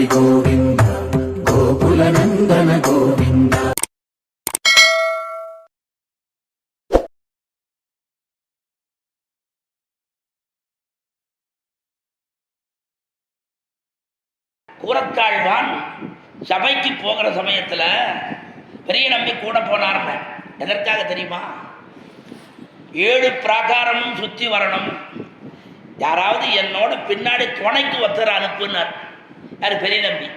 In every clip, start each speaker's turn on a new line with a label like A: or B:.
A: ஹரி கோவிந்த கோகுல நந்தன கோவிந்த.
B: கூரத்தாழ்வான் சபைக்கு போகிற சமயத்தில் பெரிய நம்பி கூட போனார்னு எதற்காக தெரியுமா? 7 பிராகாரமும் சுற்றி வரணும், யாராவது என்னோட பின்னாடி துணைக்கு ஒருத்தர் அனுப்புனார். யார்? பெரிய நம்பி.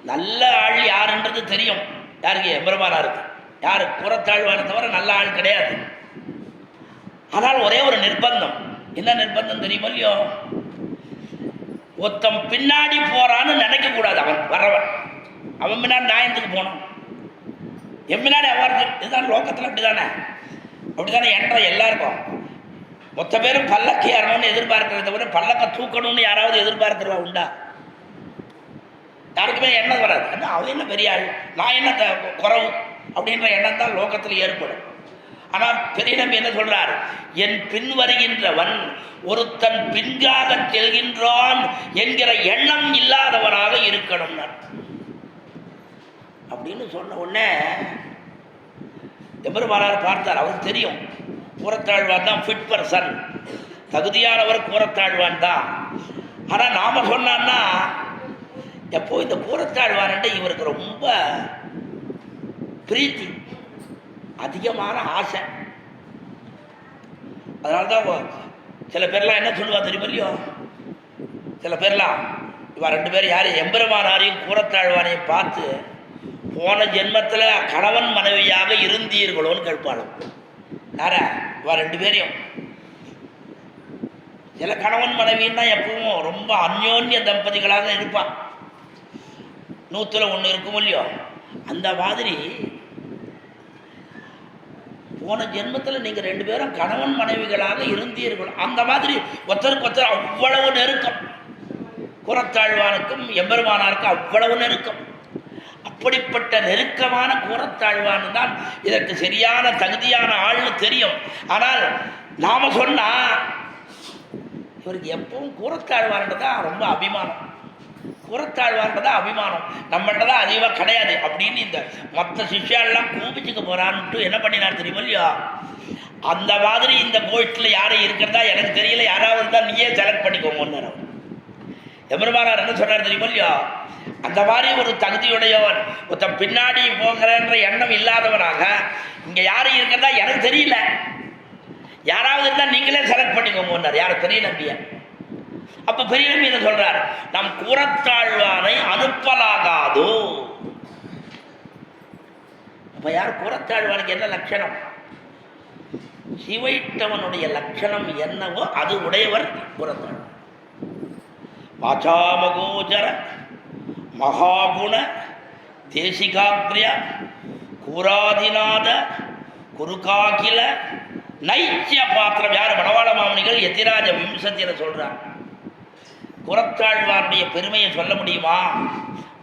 B: நல்ல ஆள் யாருன்றது தெரியும் யாருக்கு? எம்பெருமானாருக்கு. யார்? கூரத்தாழ்வானை தவிர நல்ல ஆள் கிடையாது. ஆனால் ஒரே ஒரு நிர்பந்தம். என்ன நிர்பந்தம் தெரியுமோ இல்லையோ? ஒருத்தன் பின்னாடி போறான்னு நினைக்க கூடாது. அவன் வரவன் அவன் பின்னாடி நியாயத்துக்கு போகணும். என் பின்னாடி அவருக்கு இதுதான் லோகத்தில். அப்படிதானே என்ற எல்லாருக்கும் மொத்த பேரும் பல்லக்கு ஏறணும்னு எதிர்பார்க்கிறத விட பல்லக்க தூக்கணும்னு யாராவது எதிர்பார்க்கிறவா உண்டா? யாருக்குமே எண்ணம் வராது. அவன் என்ன பெரிய ஆள், நான் என்ன குறவு அப்படின்ற எண்ணம் தான் லோகத்தில் ஏற்படும். ஆனால் பெரிய நம்பி என்ன சொல்றார்? என் பின் வருகின்றவன் ஒருத்தன் பின்காக செல்கின்றான் என்கிற எண்ணம் இல்லாதவனாக இருக்கணும் அப்படின்னு சொன்ன உடனே எம்பெருமானார் பார்த்தார். அவருக்கு தெரியும் கூரத்தாழ்வான் தான் ஃபிட் பர்சன், தகுதியானவர் கூரத்தாழ்வான் தான். ஆனால் நாம சொன்னான்னா எப்போ இந்த கூரத்தாழ்வான்ட்டு இவருக்கு ரொம்ப பிரீத்தி, அதிகமான ஆசை. அதனால்தான் சில பேர்லாம் என்ன சொல்லுவா தெரியுமா இல்லையோ? சில பேர்லாம் இவ 2 பேரும் யார்? எம்பெருமானாரையும் கூரத்தாழ்வானையும் பார்த்து போன ஜென்மத்தில் கணவன் மனைவியாக இருந்தீர்களோன்னு கேட்பாளும். யார? இவ 2 பேரையும். சில கணவன் மனைவின்னா எப்பவும் ரொம்ப அந்யோன்ய தம்பதிகளாக இருப்பான். 100ல் 1 இருக்கும் இல்லையோ? அந்த மாதிரி போன ஜென்மத்தில் நீங்கள் 2 பேரும் கணவன் மனைவிகளாக இருந்தீர்கள். அந்த மாதிரி ஒருத்தருக்கு ஒருத்தர் அவ்வளவு நெருக்கம். கூரத்தாழ்வானுக்கும் எம்பெருமானாருக்கும் அவ்வளவு நெருக்கம். அப்படிப்பட்ட நெருக்கமான கூரத்தாழ்வான் தான் இதற்கு சரியான தகுதியான ஆள்னு தெரியும். ஆனால் நாம சொன்னா இவருக்கு எப்பவும் கூரத்தாழ்வான்தான் ரொம்ப அபிமானம். கூரத்தாழ்வான்றதான் அபிமானம், நம்மகிட்ட தான் அதிகமாக கிடையாது அப்படின்னு இந்த மற்ற சிஷ்யாலெல்லாம் கூப்பிச்சுக்க போறான்ட்டு என்ன பண்ணினார் தெரியுமா இல்லையா? அந்த மாதிரி இந்த கோயிட்டில் யாரும் இருக்கிறதா எனக்கு தெரியல, யாராவது தான் நீயே செலக்ட் பண்ணிக்கோங்க. எம்பெருமானார் என்ன சொன்னார் தெரியுமா இல்லையா? அந்த மாதிரி ஒரு தகுதியுடையவன் ஒருத்தன் பின்னாடி போகிறன்ற எண்ணம் இல்லாதவனாக இங்கே யாரும் இருக்கிறதா எனக்கு தெரியல, யாராவது இருந்தால் நீங்களே செலக்ட் பண்ணிக்கோங்க. யார்? பெரிய நம்பிய. அப்ப பெரிய நம்பி என்ன சொல்றார்? நம் கூரத்தாழ்வானை அனுப்பலாகாதோ. அப்ப யார்? கூரத்தாழ்வானுக்கு என்ன லட்சணம்? சிவைட்டவனுடைய லட்சணம் என்னவோ அது உடையவர் கூரத்தாழ்வான். வாசாமகோச்சர மகாகுண தேசிகாக்ரிய கூராதிநாத குருகாகில நைத்திய பாத்திரம். யார்? மணவாள மாமுனிகள் எத்திராஜ விம்சத்தின சொல்றார். கூரத்தாழ்வாருடைய பெருமையை சொல்ல முடியுமா?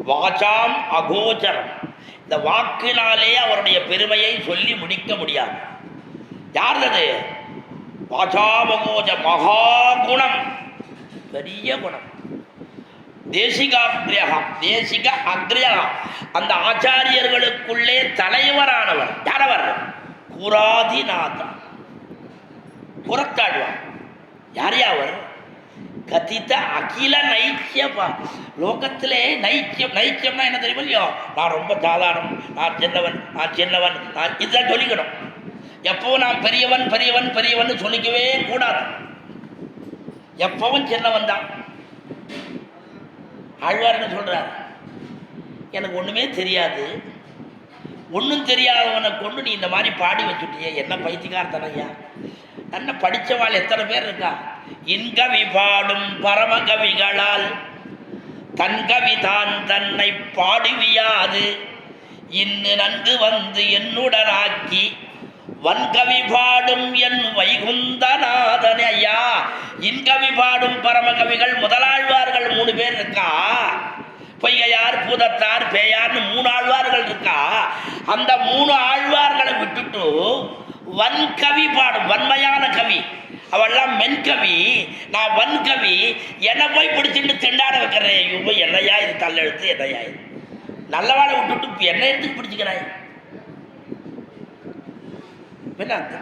B: வாசாம் அகோச்சரம். இந்த வாக்கினாலே அவருடைய பெருமையை சொல்லி முடிக்க முடியாது. யார் அது? வாசாமகோஜ மகாகுணம், பெரிய குணம். தேசிகாக்ரியா, தேசிக அக்ரியா, அந்த ஆச்சாரியர்களுக்குள்ளே தலைவரானவர். யாரவர்? கூராதிநாதன் கூரத்தாழ்வார். யார் அவர்? கதித்த அகில நைத்தியப்பா. லோகத்திலே நைத்தியம். நைத்தியம்னா என்ன தெரியுமா இல்லையோ? நான் ரொம்ப சாதாரணம், நான் சின்னவன், நான் இதுதான் சொல்லிக்கணும். எப்பவும் நான் பெரியவன் பெரியவன் பெரியவன் சொல்லிக்கவே கூடாது. எப்பவும் சின்னவன் தான். ஆழ்வார் என்ன சொல்றார்? எனக்கு ஒண்ணுமே தெரியாது, ஒன்றும் தெரியாதவனை கொண்டு நீ இந்த மாதிரி பாடி வச்சுட்டிய, என்ன பைத்தியக்காரத்தனையா? நல்ல படித்தவாள் எத்தனை பேர் இருக்கா? இன்கவி பாடும் பரமகவிகளால் தன்கவி தான் தன்னை பாடுவியாது இன்னு நன்கு வந்து என்னுடனாக்கி வன்கவி பாடும் என் வைகுந்தநாதன். ஐயா, இன்கவி பாடும் பரமகவிகள் முதலாழ்வார்கள் 3 பேர் இருக்கா. பொய்கையார், பூதத்தார், பேயார்னு 3 ஆழ்வார்கள் இருக்கா. அந்த 3 ஆழ்வார்களை விட்டுட்டு வன்கவி பாடும், வன்மையான கவி, அவெல்லாம் மென்கவி, நான் வன்கவி. என்னை போய் பிடிச்சிட்டு திண்டாட வைக்கிறேன். இவங்க என்னையா இது தள்ளெழுத்து, என்னையா இது நல்லவாழை விட்டுட்டு என்ன எடுத்து பிடிச்சிக்கிறாய்?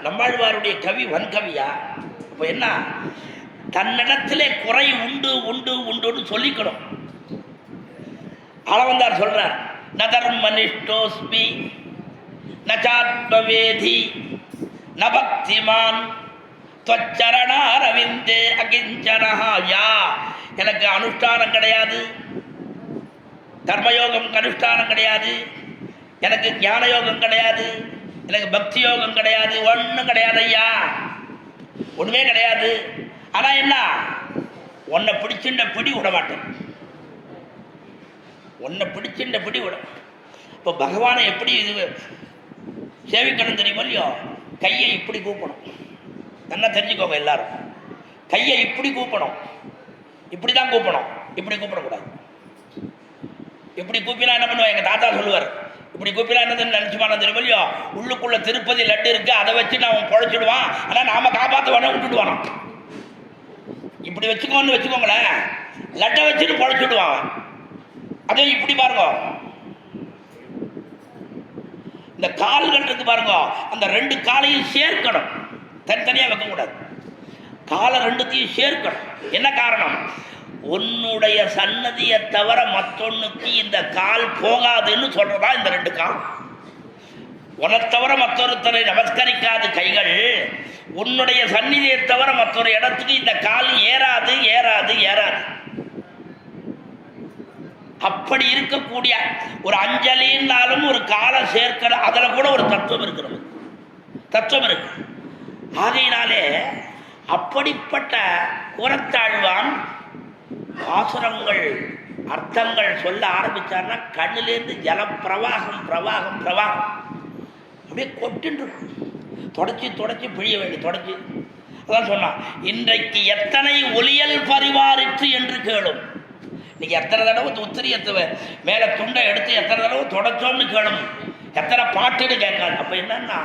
B: நம்மாழ்வாருடைய கவி வன்கவியா? இப்போ என்ன, தன்னிடத்திலே குறை உண்டு உண்டு உண்டுன்னு சொல்லிக்கணும். அளவந்தார் சொல்றார், நதர்ம மனிஷ்டோஸ்மி நச்சாத்மவேதி நபக்திமான் त्वच्चरणारविन्दे अकिञ्चनः யா. எனக்கு அனுஷ்டானம் கிடையாது, கர்மயோகம் அனுஷ்டானம் கிடையாது, எனக்கு ஞான யோகம் கிடையாது, எனக்கு பக்தி யோகம் கிடையாது, ஒன்றும் கிடையாது ஐயா, ஒன்றுமே கிடையாது. ஆனால் என்ன, உன்னை பிடிச்சுட்ட பிடி விட மாட்டேன், உன்னை பிடிச்சுட்ட பிடி விட. இப்போ பகவானை எப்படி இது சேவிக்கணும் தெரியுமோ இல்லையோ? கையை இப்படி கூப்பணும். நல்லா தெரிஞ்சுக்கோங்க எல்லாரும், கையை இப்படி கூப்பணும், இப்படி தான் கூப்பணும், இப்படி கூப்பிடக்கூடாது. இப்படி கூப்பினா என்ன பண்ணுவாங்க, எங்கள் தாத்தா சொல்லுவார், இப்படி கூப்பினா என்னதுன்னு நினச்சிப்பான தெரியுமோ இல்லையோ? உள்ளுக்குள்ளே திருப்பதி லட்டு இருக்குது, அதை வச்சு நான் அவன் குழைச்சிடுவான், ஆனால் நாம் காப்பாற்றுவானே விட்டுடுவானோ. இப்படி வச்சுக்கோன்னு வச்சுக்கோங்களேன், லட்டை வச்சுட்டு குழைச்சிடுவான். அதே இப்படி பாருங்க, இந்த கால்கள் இருக்கு பாருங்க, அந்த ரெண்டு காலையும் சேர்க்கணும், தனித்தனியாக வைக்கக்கூடாது. காலை ரெண்டுத்தையும் சேர்க்கணும். என்ன காரணம்? உன்னுடைய சன்னதியை தவிர மற்றொன்னுக்கு இந்த கால் போகாதுன்னு சொல்றதா இந்த ரெண்டு கால். உன்னை தவிர மற்றொருத்தரை நமஸ்கரிக்காத கைகள் உன்னுடைய சந்நிதியை தவிர மற்றொரு இடத்துக்கு இந்த கால் ஏறாது ஏறாது ஏறாது. அப்படி இருக்கக்கூடிய ஒரு அஞ்சலின்னாலும் ஒரு காலை சேர்க்கணும். அதில் கூட ஒரு தத்துவம் இருக்கிறது, தத்துவம் இருக்கு. ஆகையினாலே அப்படிப்பட்ட கூறத்தாழ்வான் பாசுரங்கள் அர்த்தங்கள் சொல்ல ஆரம்பித்தார்னா கண்ணிலேருந்து ஜல பிரவாகம் பிரவாகம் பிரவாகம் அப்படியே கொட்டுன்னு தொடச்சி தொடச்சி பிழிய வேண்டி தொடச்சி. அதான் சொன்னான், இன்றைக்கு எத்தனை ஒலியல் பரிவாரிற்று என்று கேளும். இன்னைக்கு எத்தனை தடவை உத்திரியத்தை மேலே துண்டை எடுத்து எத்தனை தடவை தொடச்சோம்னு கேளும், எத்தனை பாட்டுன்னு கேட்காது. அப்போ என்னன்னா,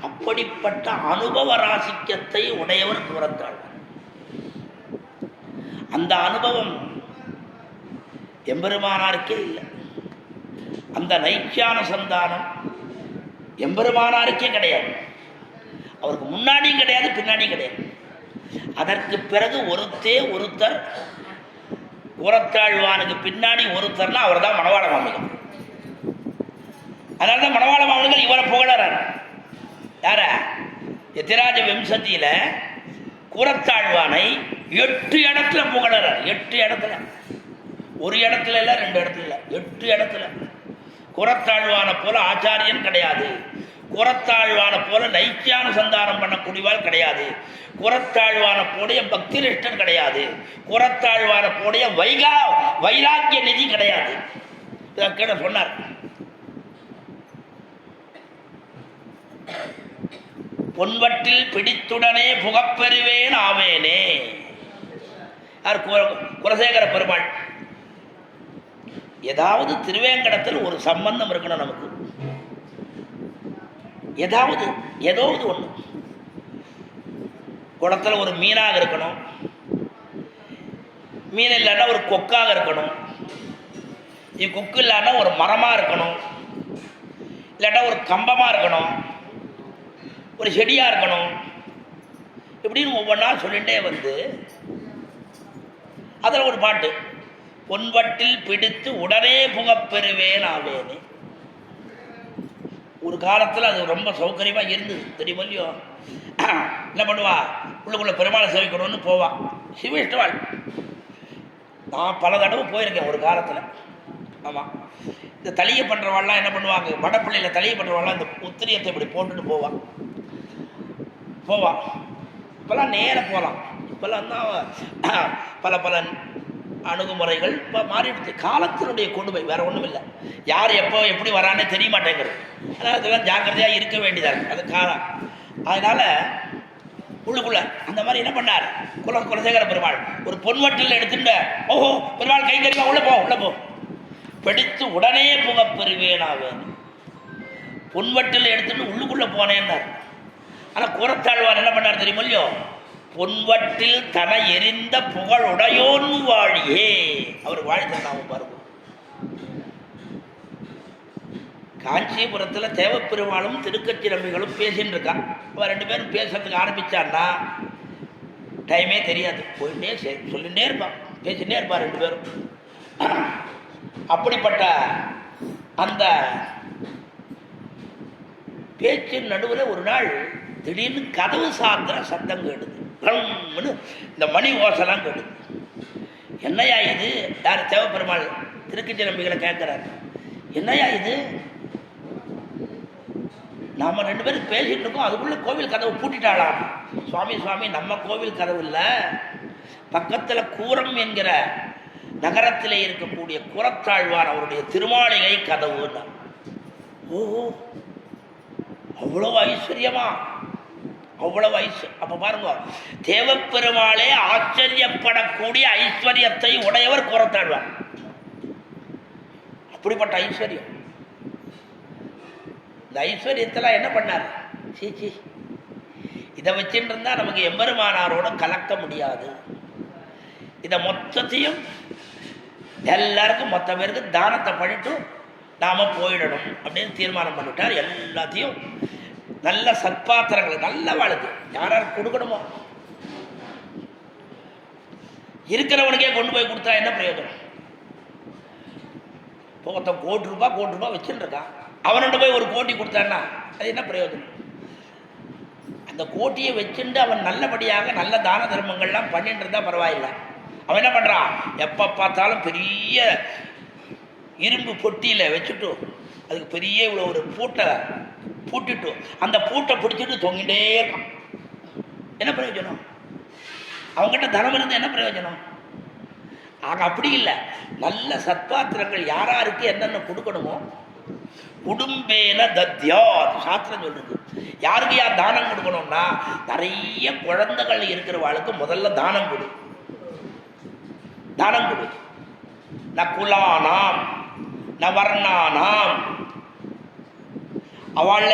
B: அப்படிப்பட்ட அனுபவ ராசிக்கத்தை உடையவர் கூறத்தாள். அந்த அனுபவம் எம்பெருமானாருக்கே இல்லை. அந்த நைச்சான சந்தானம் எம்பெருமானாருக்கே கிடையாது. அவருக்கு முன்னாடியும் கிடையாது, பின்னாடியும் கிடையாது. அதற்கு பிறகு ஒருத்தர் கூறத்தாழ்வானுக்கு பின்னாடி ஒருத்தர்னா அவர் தான் மணவாள மாமனிகள். அதனால தான் மணவாள மாமனிகள் இவரை புகழறார். யார? எத்திராஜ வம்சத்தியில கூறத்தாழ்வானை 8 இடத்துல புகழறார். 8 இடத்துல, ஒரு இடத்துல இல்லை, 2 இடத்துல இல்லை, 8 இடத்துல. கூறத்தாழ்வான போல ஆச்சாரியன் கிடையாது, கூறத்தாழ்வான போல நைச்சியான சந்தானம் பண்ணக்கூடியவாள் கிடையாது, கூறத்தாழ்வான போடைய பக்தினிஷ்டன் கிடையாது, கூறத்தாழ்வான போடைய வைராக்கிய நிதி கிடையாது. இதை சொன்னார். பொன்வட்டில் பிடித்துடனே புகப்பெறுவேன் ஆவேனே. யார்? குலசேகர பெருமாள். ஏதாவது திருவேங்கடத்தில் ஒரு சம்பந்தம் இருக்கணும் நமக்கு, ஏதாவது ஏதாவது ஒன்று. குளத்துல ஒரு மீனாக இருக்கணும், மீன் இல்லைன்னா ஒரு கொக்காக இருக்கணும், கொக்கு இல்லைன்னா ஒரு மரமாக இருக்கணும், இல்லாட்டா ஒரு கம்பமாக இருக்கணும், ஒரு செடியாக இருக்கணும். இப்படின்னு ஒவ்வொன்றா சொல்லிகிட்டே வந்து அதில் ஒரு பாட்டு, பொன்வட்டில் பிடித்து உடனே புகப்பெறுவேன் ஆவேனே. ஒரு காலத்தில் அது ரொம்ப சௌகரியமாக இருந்தது தெரியுமோ இல்லையோ? என்ன பண்ணுவா, உள்ளுக்குள்ளே பெருமாளை சேவிக்கணும்னு போவான். சிவஷ்டவாள் நான் பல தடவை போயிருக்கேன் ஒரு காலத்தில். ஆமாம், இந்த தளியை பண்ணுறவாள்லாம் என்ன பண்ணுவாங்க, வடப்பள்ளியில் தளியை பண்ணுறவாள்லாம் இந்த உத்திரியத்தை இப்படி போட்டுட்டு போவான். இப்போல்லாம் நேராக போகலாம். இப்போல்லாம் தான் பல பல அணுகுமுறைகள் இப்போ மாறிடுச்சு. காலத்தினுடைய கொடுமை வேறு ஒன்றும் இல்லை. யார் எப்போ எப்படி வரானே தெரிய மாட்டேங்கிறது. அதனால் அதெல்லாம் ஜாக்கிரதையாக இருக்க வேண்டியதாக இருக்குது, அது காலம். அதனால் உள்ளுக்குள்ள அந்த மாதிரி என்ன பண்ணார் குலசேகர பெருமாள், ஒரு பொன்வட்டில் எடுத்துட்ட, ஓஹோ பெருமாள் கை கறிவா, உள்ளே போ பிடித்து உடனே புகப்பெறுவேனாவேன். பொன்வட்டில் எடுத்துட்டு உள்ளுக்குள்ளே போனேன்னார். ஆனால் கூறத்தாழ்வார் என்ன பண்ணார் தெரியுமோ இல்லையோ? பொன்வட்டில் தன எரிந்த புகழுடையோன் வாழியே. அவர் வாழ்ந்தாங்க பாருங்க. காஞ்சிபுரத்தில் தேவப்பெருமாளும் திருக்கட்சி நம்பிகளும் பேசின்னு இருக்கான். அவன் 2 பேரும் பேசுறதுக்கு ஆரம்பிச்சான்னா டைமே தெரியாது, போயிட்டே சொல்லிகிட்டே இருப்பான், பேசிகிட்டே இருப்பான் 2 பேரும். அப்படிப்பட்ட அந்த பேச்சின் நடுவில் ஒரு நாள் திடீர்னு கதவு சாத்திர சத்தம் கேடுது. இந்த மணி ஓசைலாம் கேடுது. என்னையா இது? யார்? தேவப்பெருமாள் திருக்கட்சி நம்பிகளை கேட்குறாரு. என்னையா இது? நாம் 2 பேரும் பேசிகிட்டு இருக்கோம், அதுக்குள்ளே கோவில் கதவு பூட்டிட்டாளாம். சுவாமி சுவாமி, நம்ம கோவில் கதவு இல்லை, பக்கத்தில் கூரம் என்கிற நகரத்தில் இருக்கக்கூடிய குரத்தாழ்வார் அவருடைய திருமாளிகை கதவுன்னா. ஓஹோ, அவ்வளவு ஐஸ்வர்யமா, அவ்வளவு அப்போ பாருங்க, தேவப்பெருமாளே ஆச்சரியப்படக்கூடிய ஐஸ்வர்யத்தை உடையவர் குரத்தாழ்வார். அப்படிப்பட்ட ஐஸ்வர்யம். இந்த ஐஸ்வர்யத்தில் என்ன பண்ணார்? சீச்சி, இதை வச்சுட்டு இருந்தால் நமக்கு எம்பெருமானாரோட கலக்க முடியாது. இதை மொத்தத்தையும் எல்லாருக்கும் மொத்த பேருக்கு தானத்தை பண்ணிட்டு நாம் போயிடணும் அப்படின்னு தீர்மானம் பண்ணிவிட்டார். எல்லாத்தையும் நல்ல சத்பாத்திரங்கள், நல்ல வாழ்க்கை யாராருக்கு கொடுக்கணுமோ இருக்கிறவனுக்கே கொண்டு போய் கொடுத்தா என்ன பிரயோஜனம்? இப்போ ஒருத்தன் கோடி ரூபாய் வச்சுட்டு இருக்கான், அவன்கிட்ட போய் 1 கோடி கொடுத்தான்னா அது என்ன பிரயோஜனம்? அந்த கோட்டியை வச்சுட்டு அவன் நல்லபடியாக நல்ல தான தர்மங்கள்லாம் பண்ணிட்டு இருந்தால் பரவாயில்லை. அவன் என்ன பண்ணுறான்? எப்போ பார்த்தாலும் பெரிய இரும்பு பொட்டியில் வச்சுட்டு அதுக்கு பெரிய இவ்வளோ ஒரு பூட்டை பூட்டிட்டு அந்த பூட்டை பிடிச்சிட்டு தொங்கிட்டே இருக்கான். என்ன பிரயோஜனம்? அவங்ககிட்ட தனம் இருந்து என்ன பிரயோஜனம்? ஆக அப்படி இல்லை. நல்ல சத்பாத்திரங்கள் யாராருக்கு என்னென்ன கொடுக்கணுமோ குடும்பேன தத்யா சாஸ்திரம் சொல்லுது. யாருக்கு யார் தானம் கொடுக்கணும்னா, நிறைய குழந்தைகள் இருக்கிறவாளுக்கு முதல்ல தானம் கொடு. தானம் கொடு. ந குலானாம் ந வர்ணானாம். அவள்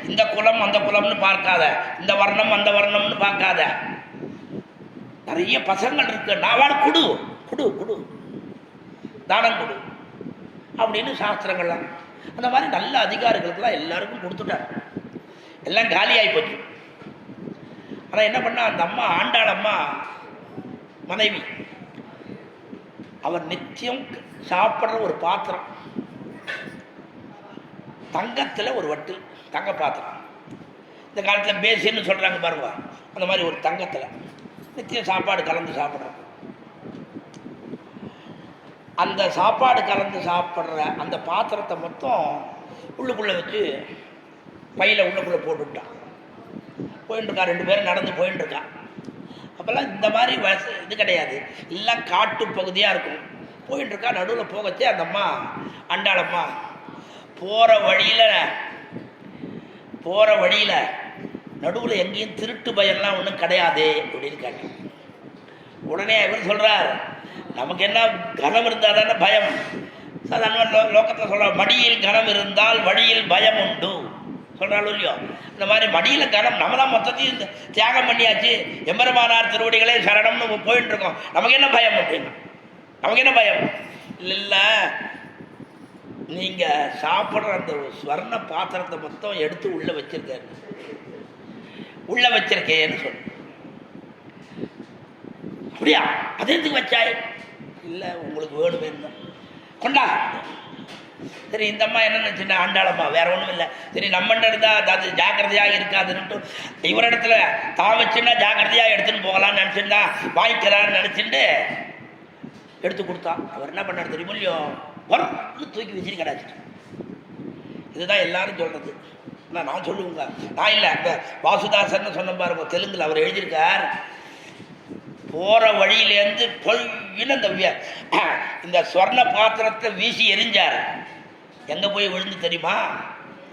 B: இந்த குலம் அந்த குலம்னு பார்க்காத, இந்த வர்ணம் அந்த வர்ணம்னு பார்க்காத. நிறைய பசங்கள் இருக்கு, நான் கொடு கொடு கொடு தானம் கொடு அப்படின்னு சாஸ்திரங்கள்லாம். அந்த மாதிரி நல்ல அதிகாரிகளுக்கெல்லாம் எல்லாருக்கும் கொடுத்துட்டார். எல்லாம் காலியாகி போச்சு. ஆனால் என்ன பண்ணா, அந்த அம்மா ஆண்டாள் அம்மா மனைவி, அவர் நித்தியம் சாப்பிட்ற ஒரு பாத்திரம், தங்கத்தில் ஒரு வட்டில் தங்க பாத்திரம். இந்த காலத்தில் பேசின்னு சொல்கிறாங்க பாருங்க, அந்த மாதிரி ஒரு தங்கத்தில் நித்தியம் சாப்பாடு கலந்து சாப்பிட்றோம். அந்த சாப்பாடு கலந்து சாப்பிட்ற அந்த பாத்திரத்தை மொத்தம் உள்ளுக்குள்ளே வச்சு பையில் உள்ளுக்குள்ளே போட்டுவிட்டான். போயின்ட்டுருக்கா, 2 பேரும் நடந்து போயின்ட்டுருக்கா. அப்போல்லாம் இந்த மாதிரி இது கிடையாது, எல்லாம் காட்டு பகுதியாக இருக்கும். போயின்ட்டுருக்கா, நடுவில் போகச்சே அந்த அம்மா அண்டாளம்மா போகிற வழியில் நடுவில் எங்கேயும் திருட்டு பயம்லாம் ஒன்றும் கிடையாது அப்படின்னு கேட்டேன். உடனே இவர் சொல்கிறார், நமக்கு என்ன கனம் இருந்தால் தானே பயம். சாதாரண லோகத்தில் சொல்கிறார், மடியில் கனம் இருந்தால் வழியில் பயம் உண்டு சொல்கிறாலும் இல்லையோ. இந்த மாதிரி மடியில் கனம், நம்ம தான் மொத்தத்தையும் தியாகம் பண்ணியாச்சு, எம்பெருமானார் திருவடிகளே சரணம்னு போயிட்டு இருக்கோம், நமக்கு என்ன பயம் அப்படின்னா. நமக்கு என்ன பயம்? இல்லை, நீங்கள் சாப்பிட்ற அந்த ஸ்வர்ண பாத்திரத்தை மொத்தம் எடுத்து உள்ளே வச்சிருக்கேன்னு சொல்லு. அப்படியா? அது எதுக்கு வச்சாய்? இல்லை, உங்களுக்கு வேணுமே கொண்டா. சரி, இந்த அம்மா என்ன நினச்சின்னா, ஆண்டாளம்மா வேற ஒன்றும் இல்லை, சரி நம்மகிட்ட இருந்தால் அது ஜாக்கிரதையாக இருக்காதுன்னுட்டு இவரிடத்துல தான் வச்சுன்னா ஜாக்கிரதையாக எடுத்துன்னு போகலான்னு நினச்சிருந்தா வாங்கிக்கிறான்னு நினச்சிட்டு எடுத்து கொடுத்தா. அவர் என்ன பண்ணார் தெரியுமோ இல்லையோ, வரும் தூக்கி வச்சுட்டு கிடாச்சிட்டு. இதுதான் எல்லாரும் சொல்கிறது. ஆனால் நான் சொல்லுவேங்க, நான் இல்லை, இந்த வாசுதாசன் சொன்ன பாருங்க, தெலுங்கில் அவர் எழுதியிருக்கார். போகிற வழியிலேருந்து பொய்ன்னு இந்த ஸ்வர்ண பாத்திரத்தை வீசி எரிஞ்சார். எங்கே போய் விழுந்து தெரியுமா?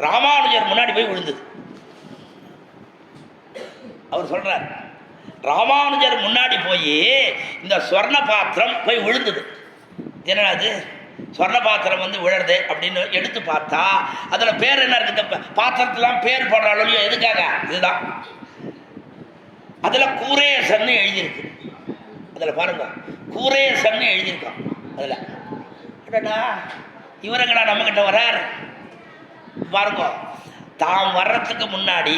B: ராமானுஜர் முன்னாடி போய் விழுந்தது. அவர் சொல்கிறார், ராமானுஜர் முன்னாடி போய் இந்த ஸ்வர்ண பாத்திரம் போய் விழுந்தது. என்னது ஸ்வர்ண பாத்திரம் விழுறது அப்படின்னு எடுத்து பார்த்தா அதில் பேர் என்ன இருக்குது? இந்த பாத்திரத்தெல்லாம் பேர் போடுறாலும் எதுக்காக? இதுதான். அதை அதில் கூரேசன்னு எழுதியிருக்கு. அதில் பாருங்க, கூரேசன்னு எழுதியிருக்கான். அதில் அடடா இவருங்கடா நம்மக்கிட்ட வர்றார் பாருங்க. தாம் வர்றதுக்கு முன்னாடி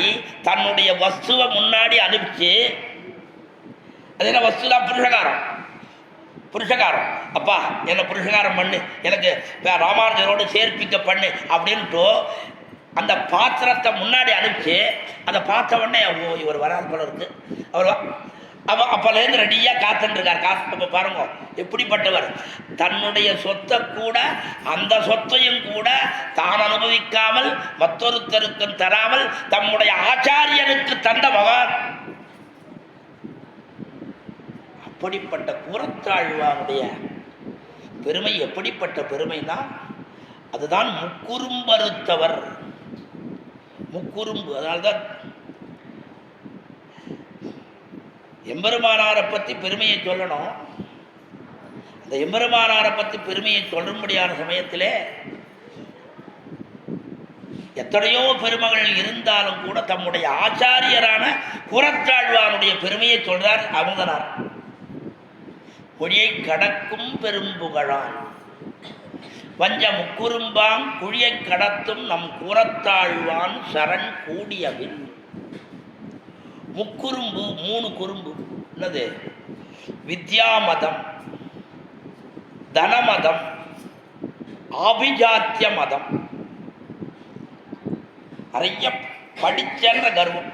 B: தன்னுடைய வஸ்துவை முன்னாடி அனுப்பிச்சு, அது என்ன வஸ்து தான்? புருஷகாரம். புருஷகாரம், அப்பா என்னை புருஷகாரம் பண்ணு, எனக்கு ராமானுஜரோடு சேர்ப்பிக்க பண்ணு அப்படின்ட்டு அந்த பாத்திரத்தை முன்னாடி அனுப்பிச்சு, அதை பார்த்த உடனே இவர் வராது போல இருக்கு, அவர் அப்போலேருந்து ரெடியாக காத்துருக்கார். காத்து பாருங்க எப்படிப்பட்டவர். தன்னுடைய சொத்தை கூட, அந்த சொத்தையும் கூட தான் அனுபவிக்காமல் மற்றொருத்தருக்கும் தராமல் தம்முடைய ஆச்சாரியனுக்கு தந்த மகான். அப்படிப்பட்ட கூரத்தாழ்வானுடைய பெருமை எப்படிப்பட்ட பெருமைனா, அதுதான் முக்குறும்பறுத்தவர். முக்குறும்பு. அதனால்தான் எம்பெருமானாரை பற்றி பெருமையை சொல்லணும். அந்த எம்பெருமானாரை பற்றி பெருமையை சொல்லும்படியான சமயத்திலே எத்தனையோ பெருமகள் இருந்தாலும் கூட தம்முடைய ஆச்சாரியரான கூரத்தாழ்வானுடைய பெருமையை சொல்றார் அமுதனார். மொழியை கடக்கும் பெரும்புகழான் வஞ்ச முக்குறும்பாங் குழியை கடத்தும் நம் கூரத்தாழ்வான் சரண் கூடியவின். முக்குறும்பு, 3 குறும்பு. என்னது? வித்யாமதம், தனமதம், ஆபிஜாத்திய மதம். நிறைய படிச்சன்ற கர்வம்,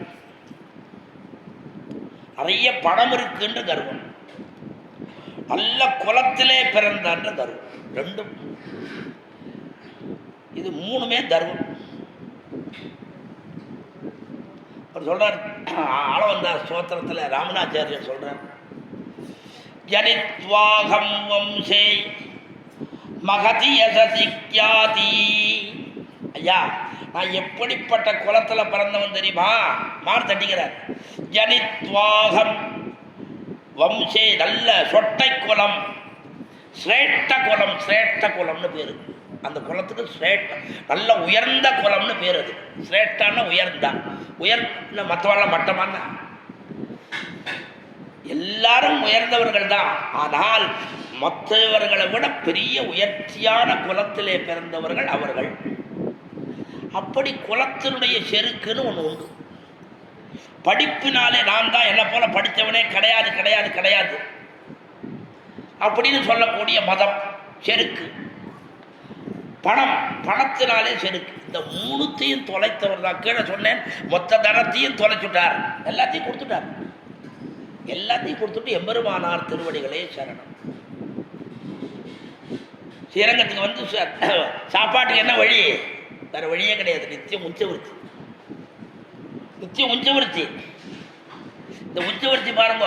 B: நிறைய பணம் இருக்குன்ற கர்வம், நல்ல குலத்திலே பிறந்தான்ற கர்வம். ரெண்டும், இது 3மே கர்வம். அவர் சொல்றார் ஆளவந்தார் ஸ்தோத்திரத்தில், ராமநாச்சாரியர் சொல்றார், ஜனித்வாகம் வம்சே மகதி யசதிக்யாதி. ஐயா நான் எப்படிப்பட்ட குலத்தில் பிறந்தவன் தெரியுமா? மார் தட்டிக்கிறார். ஜனித்வாகம் வம்சே, நல்ல சொட்டை குலம், சிரேஷ்ட குலம். சிரேஷ்ட குலம்னு பேரு அந்த குலத்துக்கு. சிரேஷ்ட, நல்ல உயர்ந்த குலம்னு பேர். அது சிரேஷ்டான உயர்ந்தா. உயர்ந்த மற்றவர்கள மட்டமான எல்லாரும் உயர்ந்தவர்கள் தான். ஆனால் மற்றவர்களை விட பெரிய உயர்ச்சியான குலத்திலே பிறந்தவர்கள் அவர்கள். அப்படி குலத்தினுடைய செருக்குன்னு ஒன்று உண்டு. படிப்பினாலே நான் தான் என்னை போல படித்தவனே கிடையாது கிடையாது கிடையாது அப்படின்னு சொல்லக்கூடிய மதம் செருக்கு. பணம், பணத்தினாலே செருக்கு. இந்த 3த்தையும் தொலைத்தவர் தான். கீழே சொன்னேன், மொத்த தனத்தையும் தொலைச்சுட்டார், எல்லாத்தையும் கொடுத்துட்டார். எல்லாத்தையும் கொடுத்துட்டு எம்பெருமானார் திருவடிகளே சரணம். ஸ்ரீரங்கத்துக்கு வந்து சாப்பாட்டுக்கு என்ன வழி? வேற வழியே கிடையாது. நித்தியம் உச்சவருத்தி, நித்தியம் உச்சவருத்தி. இந்த உச்சவருத்தி பாருங்க,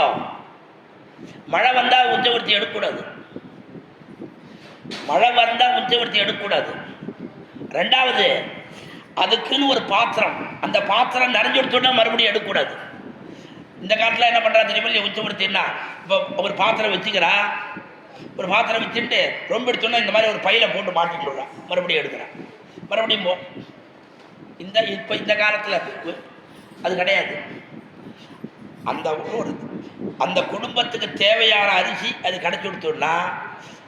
B: மழை வந்தால் உச்சவருத்தி எடுக்கக்கூடாது. மழை வந்தால் உச்சவருத்தி எடுக்கக்கூடாது. 2வது, அதுக்குன்னு ஒரு பாத்திரம், அந்த பாத்திரம் நிறைஞ்சு எடுத்தோன்னா மறுபடியும் எடுக்கக்கூடாது. இந்த காலத்தில் என்ன பண்ணுறா தெரியுமா? உச்சவருத்தின்னா இப்போ ஒரு பாத்திரம் வச்சுக்கிறா, ஒரு பாத்திரம் வச்சுட்டு ரொம்ப எடுத்தோன்னா இந்த மாதிரி ஒரு பையில போட்டு மாட்டிட்டு விடுறான், மறுபடியும் எடுக்கிறான், மறுபடியும் இப்போ இந்த காலத்தில் அது கிடையாது. அந்த குடும்பத்துக்கு தேவையான அரிசி அது கிடைச்சி கொடுத்தோம்னா,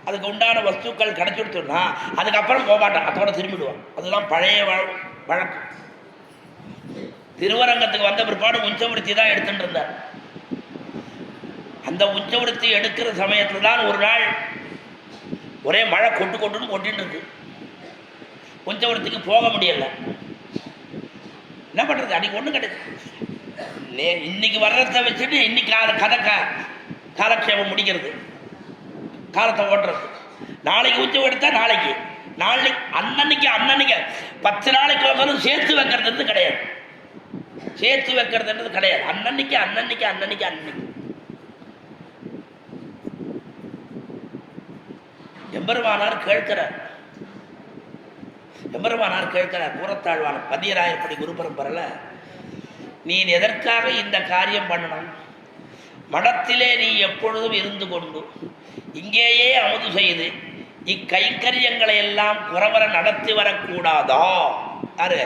B: அதுக்கு உண்டான வஸ்துக்கள் கிடைச்சி கொடுத்தோம்னா அதுக்கப்புறம் போக மாட்டான், அதோட திரும்பிடுவான். அதுதான் பழைய வழக்கம். திருவரங்கத்துக்கு வந்த பிற்பாடு உஞ்சவருத்தி தான் எடுத்துட்டு இருந்தார். அந்த உஞ்சவருத்தி எடுக்கிற சமயத்தில் தான் ஒரு நாள் ஒரே மழை கொட்டுன்னு கொட்டின்னு இருக்கு. உஞ்சவருத்திக்கு போக முடியல. என்ன பண்ணுறது? அன்றைக்கி ஒன்றும் கிடையாது. இன்னைக்கு வர்றதை வச்சுட்டு இன்னைக்கு காலக்ஷேபம் முடிக்கிறது, காலத்தை ஓட்டுறது. நாளைக்கு உச்சம் எடுத்தால் நாளைக்கு, அன்னன்னைக்கு 10 நாளைக்கு வந்தாலும் சேர்த்து வைக்கிறதுன்றது கிடையாது. சேர்த்து வைக்கிறதுன்றது கிடையாது. அன்னன்னைக்கு. எம்பெருமானார் கேட்கிறார். கூரத்தாழ்வான 10,000 படி குரு பரம்பரையில், நீ எதற்காக இந்த காரியம் பண்ணணும்? மடத்திலே நீ எப்பொழுதும் இருந்து கொண்டு இங்கேயே அமுது செய்து இக்கைங்கரியங்களை எல்லாம் குறவர நடத்தி வரக்கூடாதா? யாரு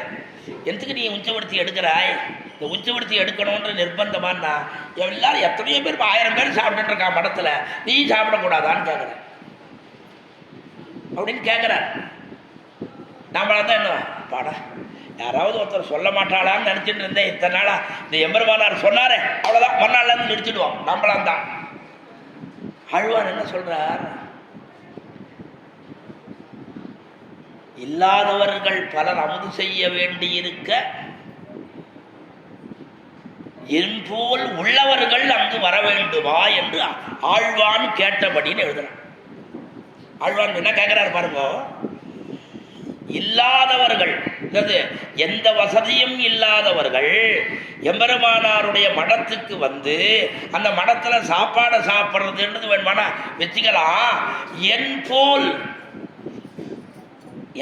B: எதுக்கு நீ உச்சவருத்தி எடுக்கிறாய்? இந்த உச்சவர்த்தி எடுக்கணுன்ற நிர்பந்தமானா எல்லாரும் எத்தனையோ பேர் 1000 பேர் சாப்பிட்டுட்டு இருக்கான் மடத்தில், நீ சாப்பிடக்கூடாதான்னு கேட்குற அப்படின்னு கேட்குறார். நம்மளா தான் என்ன பாடா யாராவது ஒருத்தர் சொல்ல மாட்டாளான்னு நினச்சிட்டு இருந்தேன் இத்தனை நாளா. இந்த எம்பெருமானார் சொன்னாரே அவ்வளோதான், மறுநாள்லேருந்து நிறுத்திடுவோம் நம்மளாம் தான். ஆழ்வார் என்ன சொல்றார்? இல்லாதவர்கள் பலர் அமுது செய்ய வேண்டியிருக்க என்போல் உள்ளவர்கள் அங்கு வர வேண்டுமா என்று ஆழ்வான் கேட்டபடின்னு எழுதுறான். ஆழ்வான் என்ன கேட்கிறாரு பாருங்க, இல்லாதவர்கள் எந்த வசதியும் இல்லாதவர்கள் எம்பெருமானாருடைய மடத்துக்கு வந்து அந்த மடத்துல சாப்பாடை சாப்பிட்றதுன்றது வேணுமானா வச்சுக்கலாம்.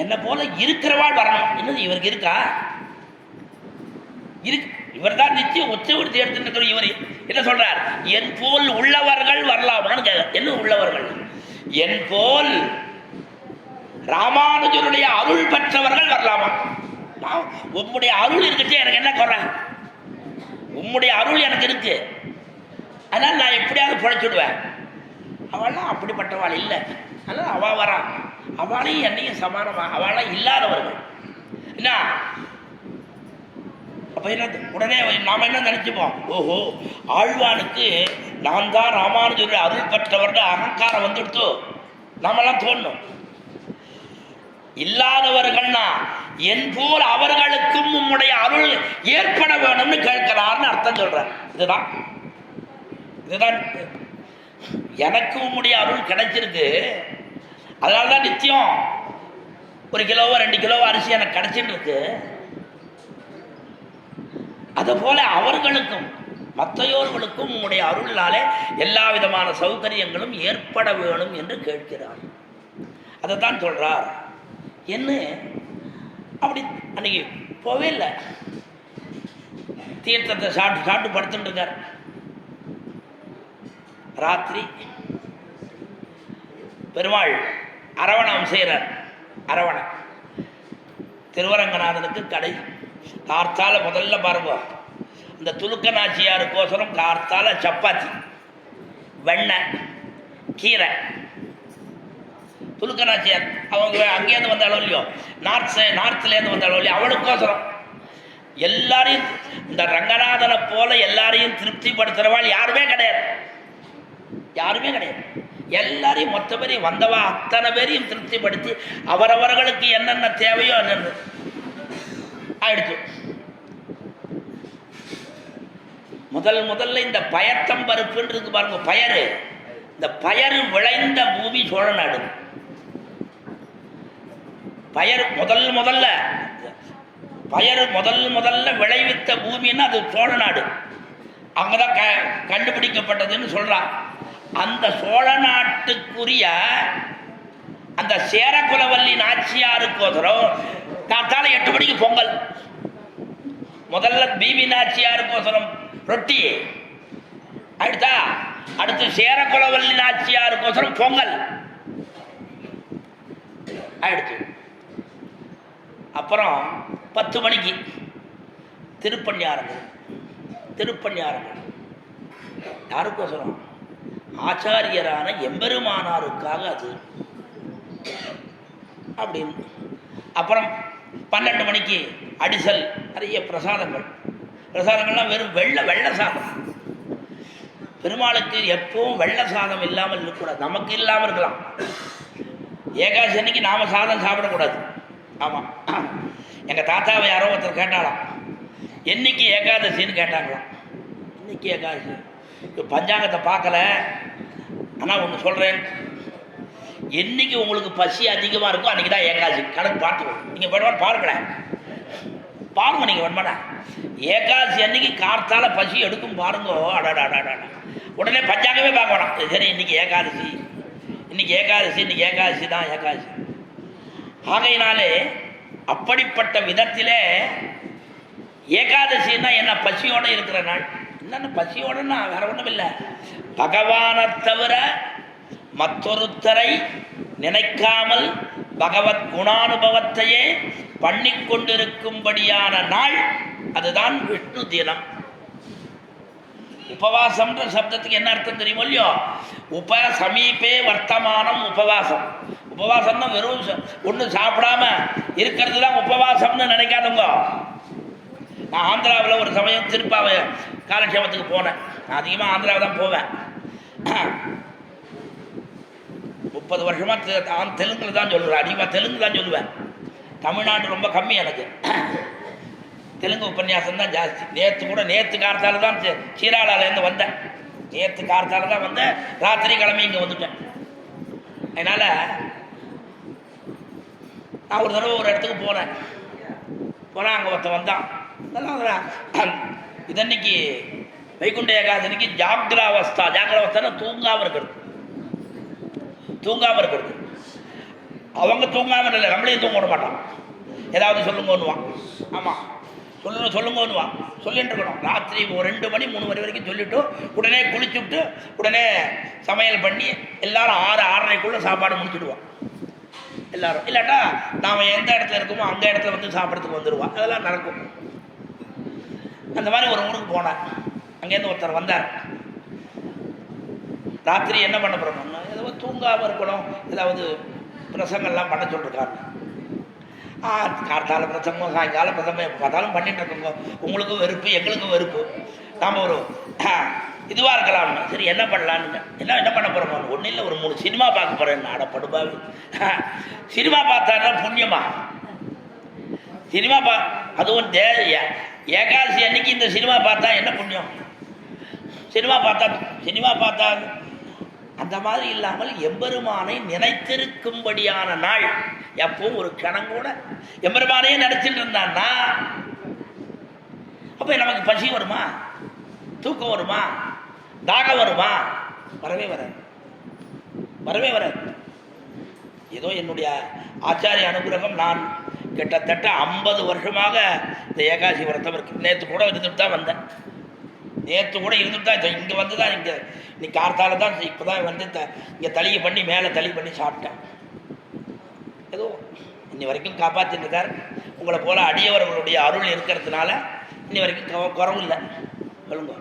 B: என்ன போல இருக்கிறவாள் வரணும். என்னது இவருக்கு இருக்கா? இவர் தான் நிச்சயம் உச்சவர்த்தி எடுத்துட்டு இருக்கிற. இவர் என்ன சொல்றார்? என் போல் உள்ளவர்கள் வரலாமான்னு கேட்க. என்ன உள்ளவர்கள்? என் போல் ராமானுஜருடைய அருள் பெற்றவர்கள் வரலாமா? உம்முடைய அருள் இருக்குச்சு, எனக்கு என்ன குறை? உம்முடைய அருள் எனக்கு இருக்கு, அதனால நான் எப்படியாவது பிழைச்சுடுவேன். அவள்லாம் அப்படிப்பட்டவாள் இல்லை, அதனால அவள் வரான். அவளையும் என்னையும் சமானமா, அவளாம் இல்லாதவர்கள் என்ன. அப்ப என்ன உடனே நாம என்ன நினைச்சுப்போம், ஓஹோ ஆழ்வானுக்கு நான் தான் ராமானுஜருடைய அருள் பெற்றவர்கள் அகங்காரம் வந்துடுத்தோ நாமெல்லாம் தோணும். இல்லாதவர்கள்னா என் போல் அவர்களுக்கும் உம்முடைய அருள் ஏற்பட வேணும்னு கேட்கிறார்னு அர்த்தம் சொல்றார். இதுதான் எனக்கு உம்முடைய அருள் கிடைச்சிருக்கு, அதனால்தான் நித்தியம் 1 கிலோவோ 2 கிலோவோ அரிசி எனக்கு கிடைச்சிட்டு இருக்கு. அதுபோல அவர்களுக்கும் மற்றையோர்களுக்கும் உம்முடைய அருளாலே எல்லா விதமான சௌகரியங்களும் ஏற்பட வேணும் என்று கேட்கிறார். அதைத்தான் சொல்றார். என்ன அப்படி அன்னைக்கு போவே இல்லை, தீர்த்தத்தை சாப்பிட்டு படுத்துட்டு இருக்கார். ராத்திரி பெருமாள் அரவணம் செய்கிறார். அரவணம் திருவரங்கநாதனுக்கு கடை கார்த்தால முதல்ல பாருங்க, இந்த துலுக்க நாச்சியாருக்கோசரம் கார்த்தால சப்பாத்தி, வெண்ணெய், கீரை. துலுக்க நாச்சியார் அவங்க அங்கேருந்து வந்தாலும் இல்லையோ, நார்த்லேருந்து வந்தாலும் இல்லையோ, அவளுக்கோசரம் எல்லாரையும் இந்த ரங்கநாதனை போல எல்லாரையும் திருப்திப்படுத்துகிறவாள் யாருமே கிடையாது, யாருமே கிடையாது. எல்லாரையும் மொத்த பேரையும் வந்தவா அத்தனை பேரையும் திருப்திப்படுத்தி அவரவர்களுக்கு என்னென்ன தேவையோ என்னென்ன ஆயிடுச்சு. முதல்ல இந்த பயத்தம்பருப்புன்னு இருக்கு பாருங்க, பயறு. இந்த பயறு விளைந்த பூமி சோழநாடு. பயறு முதல்ல பயறு முதல்ல விளைவித்த பூமின்னா அது சோழநாடு. அங்கதான் கண்டுபிடிக்கப்பட்டதுன்னு சொல்றான். அந்த சோழ நாட்டுக்குரிய அந்த சேரகுலவல்லி நாச்சியாருக்கோசரம் காத்தால 8 மணிக்கு பொங்கல். முதல்ல பிபி நாச்சியாருக்கோசரம் ரொட்டி ஆயிடுதா, அடுத்து சேரகுலவல்லி நாச்சியாருக்கோசரம் பொங்கல் ஆயிடுச்சு. அப்புறம் 10 மணிக்கு திருப்பண்ணியாரங்கள். யாருக்கோசரம்? ஆச்சாரியரான எம்பெருமானாருக்காக அது அப்படின்னு. அப்புறம் 12 மணிக்கு அடிசல், நிறைய பிரசாதங்கள்லாம் வெறும் வெள்ளை சாதம். பெருமாளுக்கு எப்பவும் வெள்ளை சாதம் இல்லாமல் இருக்கக்கூடாது, நமக்கு இல்லாமல் இருக்கலாம். ஏகாதசி அன்னைக்கு நாம சாதம் சாப்பிடக்கூடாது. ஆமாம், எங்கள் தாத்தாவை யாரோ ஒருத்தர் கேட்டாலாம், என்னைக்கு ஏகாதசின்னு கேட்டாங்களாம். இன்னைக்கு ஏகாதசி, பஞ்சாங்கத்தை பார்க்கல, ஆனால் ஒன்று சொல்கிறேன், என்னைக்கு உங்களுக்கு பசி அதிகமாக இருக்கும் அன்றைக்கி தான் ஏகாதசி. கணக்கு பார்த்துக்கணும். நீங்கள் வேணுமான்னு பாருங்களேன், பாருங்க. நீங்கள் வேணுமாண்ணா ஏகாதசி அன்னைக்கு கார்த்தால பசி எடுக்கும் பாருங்கோ. அடாடாடாடா, உடனே பஞ்சாங்கமே பார்க்க வேணாம். சரி இன்னைக்கு ஏகாதசி தான் ஏகாதசி. ஆகையினாலே அப்படிப்பட்ட விதத்திலே ஏகாதசின்னா என்ன, பசியோடு இருக்கிற நாள். என்னென்ன பசியோடுன்னா வேற ஒன்றும் இல்லை, பகவானை தவிர மற்றொருத்தரை நினைக்காமல் பகவத் குணானுபவத்தையே பண்ணி கொண்டிருக்கும்படியான நாள் அதுதான் விஷ்ணு தினம். உபவாசம்ன்ற சப்தத்துக்கு என்ன அர்த்தம் தெரியுமோ இல்லையோ? உப சமீபே வர்த்தமானம் உபவாசம். உபவாசம்னா வெறும் ஒன்றும் சாப்பிடாம இருக்கிறது தான் உபவாசம்னு நினைக்காதவங்க. நான் ஆந்திராவில் ஒரு சமயம் திருப்பாவை காலட்சேபத்துக்கு போனேன். நான் அதிகமாக ஆந்திராவை தான் போவேன். 30 வருஷமாக தெலுங்குல தான் சொல்லுவேன். அதிகமாக தெலுங்கு தான் சொல்லுவேன். தமிழ்நாடு ரொம்ப கம்மி எனக்கு. தெலுங்கு உபன்யாசம் தான் ஜாஸ்தி. நேற்று கார்த்தால தான் சீராளாலேருந்து வந்தேன். நேற்று கார்த்தால தான் வந்தேன். ராத்திரி கிளம்பி இங்கே வந்துட்டேன். அதனால் நான் ஒரு தடவை ஒரு இடத்துக்கு போனேன். அங்கே ஒருத்தன் வந்தான். இதன்னைக்கு வைகுண்ட ஏகாதனிக்கு ஜாகிராவஸ்தான தூங்காமல் இருக்கிறது. அவங்க தூங்காமல் இல்லை, நம்மளையும் தூங்க விட மாட்டான். ஏதாவது சொல்லுங்கன்னுவான். ஆமாம், சொல்லுங்கன்னுவான். சொல்லிட்டு இருக்கணும். ராத்திரி 2 மணி 3 மணி வரைக்கும் சொல்லிவிட்டு உடனே குளிச்சுவிட்டு உடனே சமையல் பண்ணி எல்லாரும் 6-6:30க்குள்ளே சாப்பாடு முடிச்சுடுவான் எல்லாரும். இல்லாட்டா நாம் எந்த இடத்துல இருக்கோமோ அந்த இடத்துல வந்து சாப்பிட்றதுக்கு வந்துடுவான். அதெல்லாம் நடக்கும். அந்த மாதிரி ஒரு ஊருக்கு போனேன். அங்கேருந்து ஒருத்தர் வந்தார். ராத்திரி என்ன பண்ண போகிறோம்னா, ஏதோ தூங்காமல் இருக்கணும், ஏதாவது பிரசங்கள்லாம் பண்ண சொல்லிருக்காரு. கார்த்தால பிரசங்கம், சாயங்காலம் பிரசங்கம், எப்போ பார்த்தாலும் பண்ணிட்டு இருக்கோங்க. உங்களுக்கும் வெறுப்பு, எங்களுக்கும் வெறுப்பு. நாம் ஒரு இதுவாக இருக்கலாம்னு. சரி, என்ன பண்ணலான்னு என்ன பண்ண போகிறோம்? ஒன்றும் இல்லை, ஒரு 3 சினிமா பார்க்க போகிறேன். நாடப்படுபாவி சினிமா பார்த்தாருன்னா புண்ணியமா? சினிமா அதுவும் ஏகாதசி அன்னைக்கு இந்த சினிமா பார்த்தா என்ன புண்ணியம்? சினிமா பார்த்தா அந்த மாதிரி இல்லாமல் எம்பெருமானை நினைத்திருக்கும்படியான நாள். எப்பவும் ஒரு கணம் கூட எம்பெருமானையே நினைச்சிட்டு இருந்தான்னா அப்போ நமக்கு பசி வருமா? தூக்கம் வருமா? தாகம் வருமா? வரவே வராது. ஏதோ என்னுடைய ஆச்சாரிய அனுகிரகம். நான் கிட்டத்தட்ட 50 வருஷமாக இந்த ஏகாதசி விரதம் இருக்கு. நேற்று கூட இருந்துட்டு தான் வந்தேன். இங்கே வந்து தான் இன்னைக்கு கார்த்தால தான் இப்போ தான் வந்து இங்கே தளிகை பண்ணி மேலே தளி பண்ணி சாப்பிட்டேன். ஏதோ இன்னி வரைக்கும் காப்பாற்றிட்டு இருக்கார். உங்களை போல் அடியவர்களுடைய அருள் இருக்கிறதுனால இன்னி வரைக்கும் குறவு இல்லை சொல்லுங்க.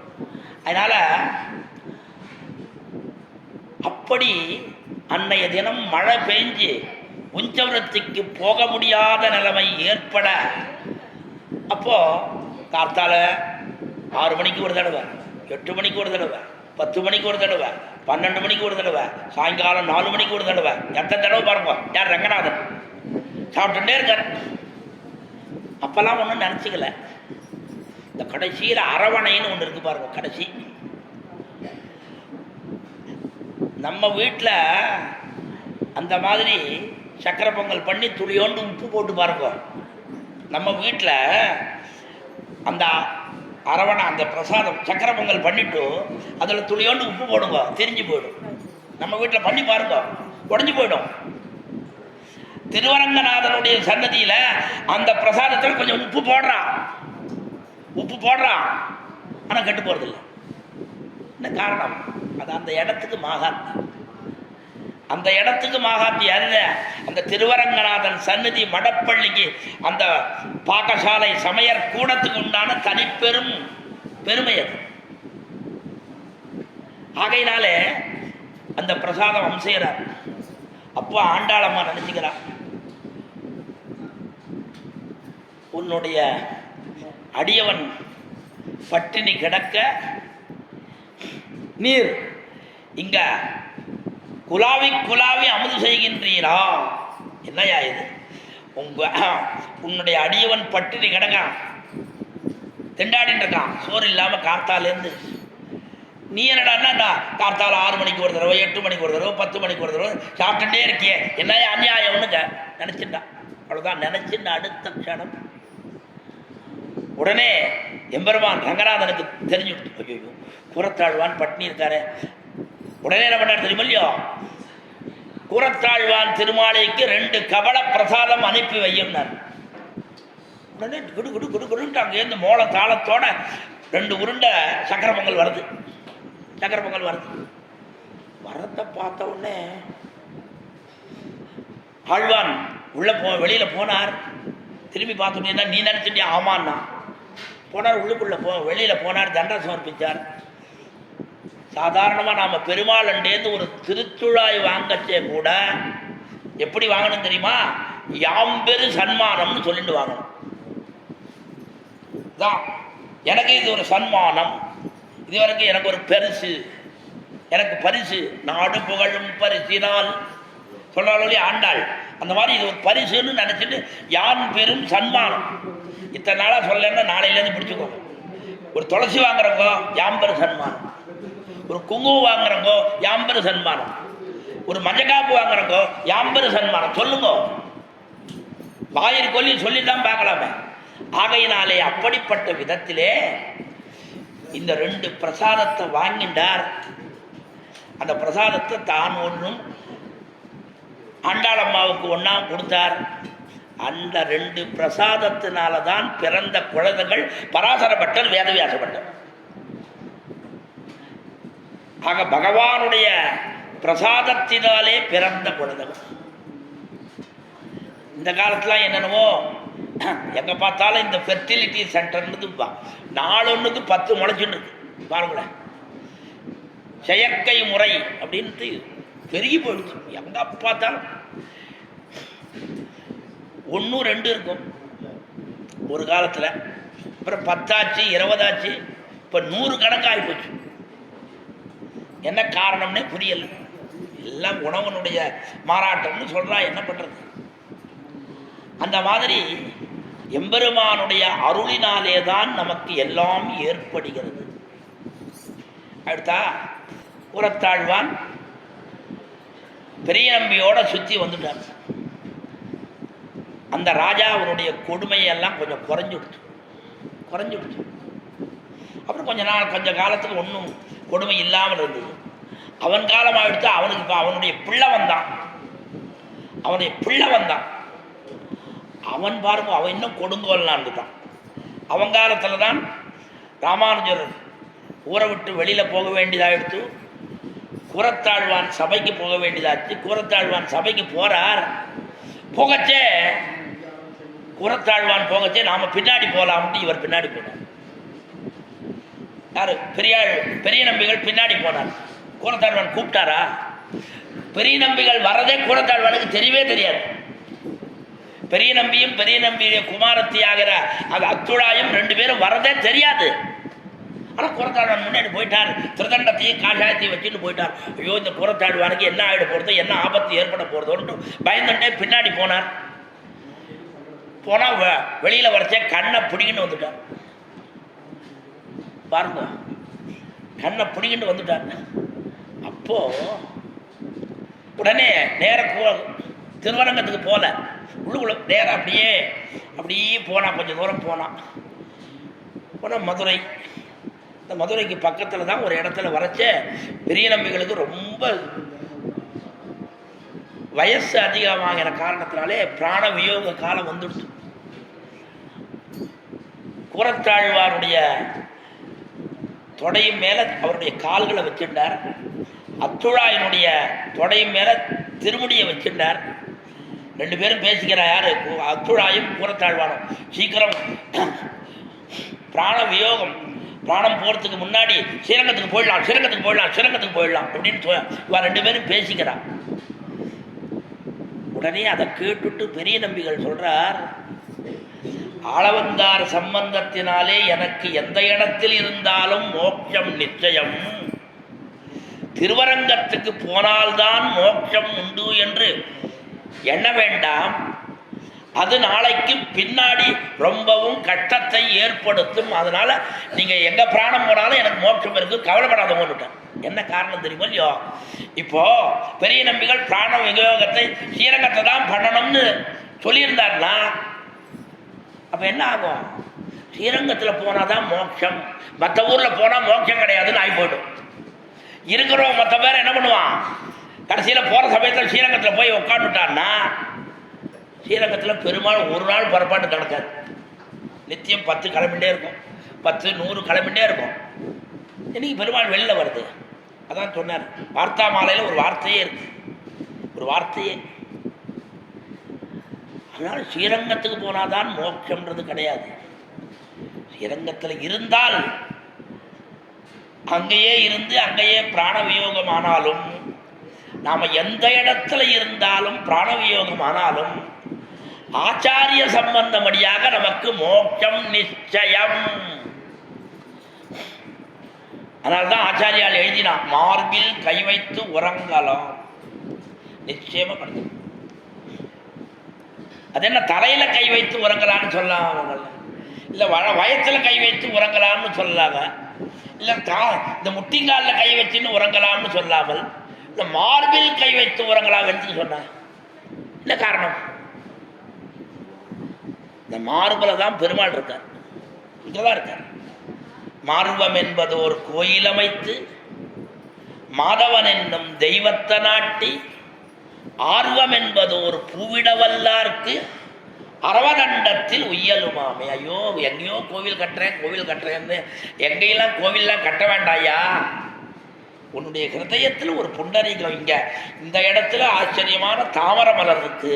B: அதனால் அப்படி அன்னைய தினம் மழை பெஞ்சு உஞ்சவரத்துக்கு போக முடியாத நிலைமை ஏற்பட, அப்போது கார்த்தால 6 மணிக்கு ஒரு தடவை, 8 மணிக்கு ஒரு தடவை, 10 மணிக்கு ஒரு தடவை, 12 மணிக்கு ஒரு தடவை, சாயங்காலம் 4 மணிக்கு ஒரு தடவை, எத்தனை தடவை பாருங்க. யார்? ரங்கநாதன் சாப்பிட்டுட்டே இருக்கார். அப்போல்லாம் ஒன்றும் நினச்சிக்கல. இந்த கடைசியில் அரவணைன்னு ஒன்று இருக்குது பாருங்க. கடைசி நம்ம வீட்டில் அந்த மாதிரி சக்கரை பொங்கல் பண்ணி துளியோண்டு உப்பு போட்டு பாருங்க. நம்ம வீட்டில் அந்த அரவணை, அந்த பிரசாதம் சக்கரை பொங்கல் பண்ணிவிட்டு அதில் துளியோண்டு உப்பு போடுங்க, தெரிஞ்சு போயிடும். நம்ம வீட்டில் பண்ணி பாருங்க, உடஞ்சி போயிடும். திருவரங்கநாதனுடைய சன்னதியில் அந்த பிரசாதத்தில் கொஞ்சம் உப்பு போடுறான், ஆனால் கெட்டு போகிறதில்லை. என்ன காரணம்? அது அந்த இடத்துக்கு மாகாத்தி அல்ல. அந்த திருவரங்கநாதன் சன்னதி மடப்பள்ளிக்கு, அந்த பாக்கசாலை சமையற் கூடத்துக்கு உண்டான தனிப்பெரும் பெருமை அது. ஆகையினாலே அந்த பிரசாதம் அம்சைகிறார். அப்போ ஆண்டாளம்மா நினைச்சுக்கிறார், உன்னுடைய அடியவன் பட்டினி கிடக்க நீர் இங்க குலாவி அமுது செய்கின்றீரா? என்னையா இது? உன்னுடைய அடியவன் பட்டினி கிடக்கான், திண்டாடின்னு இருக்கான், சோறு இல்லாமல் கார்த்தாலேருந்து. நீ என்னடா கார்த்தால 6 மணிக்கு ஒரு தடவை, 8 மணிக்கு ஒரு தடவை, 10 மணிக்கு ஒரு தடவை சாப்பிட்டுட்டே இருக்கியே, என்னையா அநியாயம்னு நினச்சிட்டா. அவ்வளோதான். நினச்சின்னு அடுத்த க்ஷணம் உடனே எம்பெருமான் ரங்கநாதனுக்கு தெரிஞ்சுட்டு, ஐயோ கூரத்தாழ்வான் பட்டினி இருக்காரு. உடனே என்ன பண்ணார் தெரியுமா இல்லையோ? கூரத்தாழ்வான் திருமாலைக்கு 2 கபல பிரசாதம் அனுப்பி வையும்னார். உடனே குடு அங்கேருந்து மோள தாளத்தோட 2 உருண்டை சக்கரை பொங்கல் வருது. வரத்தை பார்த்த உடனே ஆழ்வான் வெளியில போனார். திரும்பி பார்த்துட்டீங்கன்னா, நீ நினைச்சிட்டியா? ஆமான்னா போனார். உள்ளுக்குள்ளே வெளியில் போனார், தண்டனை சமர்ப்பித்தார். சாதாரணமாக நாம் பெருமாள் அண்டேந்து ஒரு திருத்துழாய் வாங்கச்சே கூட எப்படி வாங்கணும் தெரியுமா? யாம்பெரு சன்மானம்னு சொல்லிட்டு வாங்கணும். தான் எனக்கு இது ஒரு சன்மானம், இது வரைக்கும் எனக்கு ஒரு பெருசு, எனக்கு பரிசு, நாடு புகழும் பரிசினால் சொன்னாலே ஆண்டாள். அந்த மாதிரி இது ஒரு பரிசுன்னு நினச்சிட்டு யான் பெரும் சன்மானம். இத்தனை நாளாக சொல்லலைன்னா நாளையிலேருந்து பிடிச்சிக்கோ. ஒரு துளசி வாங்குறங்கோ யாம்பெரு சன்மானம், ஒரு குங்குமம் வாங்குறங்கோ யாம்பெரு சன்மானம், ஒரு மஞ்சக்காப்பு வாங்குறங்கோ யாம்பெரு சன்மானம் சொல்லுங்க. வாயிற் கொல்லி சொல்லித்தான் பார்க்கலாமே. ஆகையினாலே அப்படிப்பட்ட விதத்திலே இந்த 2 பிரசாதத்தை வாங்கிட்டார். அந்த பிரசாதத்தை தான் ஒன்றும் ஆண்டாளம்மாவுக்கு ஒன்றா கொடுத்தார். அந்த 2 பிரசாதத்தினால தான் பிறந்த குழந்தைகள் பராசர பட்டர், வேதவியாச பட்டர். ஆக பகவானுடைய பிரசாதத்தினாலே பிறந்த குழந்தைகள். இந்த காலத்தில் என்னென்னவோ எங்கே பார்த்தாலும் இந்த ஃபெர்டிலிட்டி சென்டர்னு நாளொன்றுக்கு 10 முளைச்சுன்னு இருக்கு பாருங்களேன். செயற்கை முறை அப்படின்ட்டு பெருகி போயிடுச்சு. எங்கே பார்த்தாலும் 1 2 இருக்கும் ஒரு காலத்தில். அப்புறம் 10 ஆச்சு, 20 ஆச்சு, இப்போ 100 கணக்காகி போச்சு. என்ன காரணம்னே புரியல. எல்லாம் உணவனுடைய மாறாட்டம்னு சொல்கிறா, என்ன பண்ணுறது? அந்த மாதிரி எம்பெருமானுடைய அருளினாலே தான் நமக்கு எல்லாம் ஏற்படுகிறது. அடுத்தா கூரத்தாழ்வான் பெரிய நம்பியோட சுற்றி வந்துட்டார். அந்த ராஜா அவனுடைய கொடுமையெல்லாம் கொஞ்சம் குறைஞ்சுடுச்சு. அப்புறம் கொஞ்ச காலத்துக்கு ஒன்றும் கொடுமை இல்லாமல் இருந்தது. அவன் காலம் ஆகிடுத்து. அவனுக்கு இப்போ அவனுடைய பிள்ளை வந்தான். அவன் பாருங்க, அவன் இன்னும் கொடுங்கோல்லாம் இருந்துட்டான். அவன் காலத்தில் தான் ராமானுஜர் ஊரை விட்டு வெளியில் போக வேண்டியதாகிடுத்து. கூரத்தாழ்வான் சபைக்கு போக வேண்டியதாச்சு. கூரத்தாழ்வான் சபைக்கு போகிறார். கூரத்தாழ்வான் போகச்சே நாம் பின்னாடி போகலாம்ட்டு இவர் பின்னாடி போனார். யார்? பெரிய நம்பிகள் பின்னாடி போனார். கூரத்தாழ்வான் கூப்பிட்டாரா? பெரிய நம்பிகள் வரதே கூரத்தாழ்வானுக்கு தெரியவே தெரியாது. பெரிய நம்பியும் பெரிய நம்பியுடைய குமாரத்தி ஆகிற அது அத்துழாயும் 2 பேரும் வரதே தெரியாது. ஆனால் கூரத்தாழ்வான் முன்னாடி போயிட்டார். திருதண்டத்தையும் காஷாயத்தையும் வச்சுட்டு போயிட்டார். ஐயோ, இந்த கூரத்தாழ்வானுக்கு என்ன ஆகிட போகிறது, என்ன ஆபத்து ஏற்பட போகிறதோன்ட்டு பயந்துட்டே பின்னாடி போனார். போனால் வெளியில் வரச்சே கண்ணை பிடிக்கிட்டு வந்துட்டார். பாருங்க, கண்ணை பிடிக்கிட்டு வந்துட்டார். அப்போது உடனே நேராக திருவரங்கத்துக்கு போகல, உள்ளுக்குள்ள நேராக அப்படியே போனான். கொஞ்சம் தூரம் போனால் மதுரை. இந்த மதுரைக்கு பக்கத்தில் தான் ஒரு இடத்துல வரைச்ச பெரிய நம்பிகளுக்கு ரொம்ப வயசு அதிகமாகிற காரணத்தினாலே பிராண வியோக காலம் வந்துடுச்சு. கூரத்தாழ்வாருடைய தொடையும் மேலே அவருடைய கால்களை வச்சுட்டார். அத்துழாயினுடைய தொடையும் மேலே திருமுடியை வச்சுட்டார். 2 பேரும் பேசிக்கிறா. யார்? அத்துழாயும் கூரத்தாழ்வானும். சீக்கிரம் பிராண வியோகம், பிராணம் போகிறதுக்கு முன்னாடி ஸ்ரீரங்கத்துக்கு போயிடலாம் அப்படின்னு இவன் 2 பேரும் பேசிக்கிறான். உடனே அதை கேட்டுட்டு பெரிய நம்பிகள் சொல்றார், ஆளவந்தார் சம்பந்தத்தினாலே எனக்கு எந்த இடத்தில் இருந்தாலும் மோட்சம் நிச்சயம். திருவரங்கத்துக்கு போனால்தான் மோட்சம் உண்டு என்று எண்ண வேண்டாம். அது நாளைக்கு பின்னாடி ரொம்பவும் கஷ்டத்தை ஏற்படுத்தும். அதனால நீங்க எங்க பிராணம் போனாலும் எனக்கு மோட்சம் இருக்கு, கவலைப்படாத போட்டுட்டேன். என்ன காரணம் தெரியுமோ இல்லையோ? இப்போ பெரிய நம்பிகள் பிராண விநியோகத்தை ஸ்ரீரங்கத்தை தான் பண்ணணும்னு சொல்லியிருந்தாருன்னா அப்ப என்ன ஆகும்? ஸ்ரீரங்கத்தில் போனாதான் மோட்சம், மற்ற ஊர்ல போனா மோட்சம் கிடையாதுன்னு ஆகி போயிடும். இருக்கிறவங்க மற்ற பேர் என்ன பண்ணுவான்? கடைசியில் போகிற சமயத்தில் ஸ்ரீரங்கத்தில் போய் உட்காந்துட்டான்னா ஸ்ரீரங்கத்தில் பெருமாள் ஒரு நாள் புறப்பாட்டு நடக்காது. நித்தியம் 10 கிளம்பிகிட்டே இருக்கும், 10 100 கிளம்பிகிட்டே இருக்கும். இன்னைக்கு பெருமாள் வெளியில் வருது. அதான் சொன்னார், வார்த்தா மாலையில் ஒரு வார்த்தையே இருக்கு, ஒரு வார்த்தையே. அதனால் ஸ்ரீரங்கத்துக்கு போனாதான் மோட்சம்ன்றது கிடையாது. இரங்கத்தில் இருந்தால் அங்கேயே இருந்து அங்கேயே பிராண வியோகம் ஆனாலும், நாம் எந்த இடத்துல இருந்தாலும் பிராண வியோகம் ஆனாலும் ஆச்சாரிய சம்பந்தமடியாக நமக்கு மோட்சம் நிச்சயம். அதனால்தான் ஆச்சாரியால் எழுதினான், மார்பில் கை வைத்து உறங்கலாம், நிச்சயமா கிடைக்கும். அது என்ன தலையில கை வைத்து உறங்கலான்னு சொல்லலாம், இல்லை வயத்துல கை வைத்து உறங்கலாம்னு சொல்லலாங்க, இல்லை இந்த முட்டிங்காலில் கை வச்சுன்னு உறங்கலாம்னு சொல்லாமல் இந்த மார்பில் கை வைத்து உறங்கலாம் என்று சொன்ன என்ன காரணம்? இந்த மார்பில் தான் பெருமாள் இருக்கார், இங்கதான் இருக்கார். மார்பம் என்பது ஒரு கோயில் அமைத்து மாதவன் என்னும் தெய்வத்தை நாட்டி, ஆர்வம் என்பது ஒரு பூவிடவல்லார்க்கு அரவதண்டத்தில் உய்யலுமாமே. ஐயோ எங்கேயோ கோவில் கட்டுறேன்னு எங்கெல்லாம் கோவில்லாம் கட்ட வேண்டாயா, உன்னுடைய ஹிருதயத்தில் ஒரு புண்டரீகம். இந்த இடத்துல ஆச்சரியமான தாமரை மலர் இருக்கு,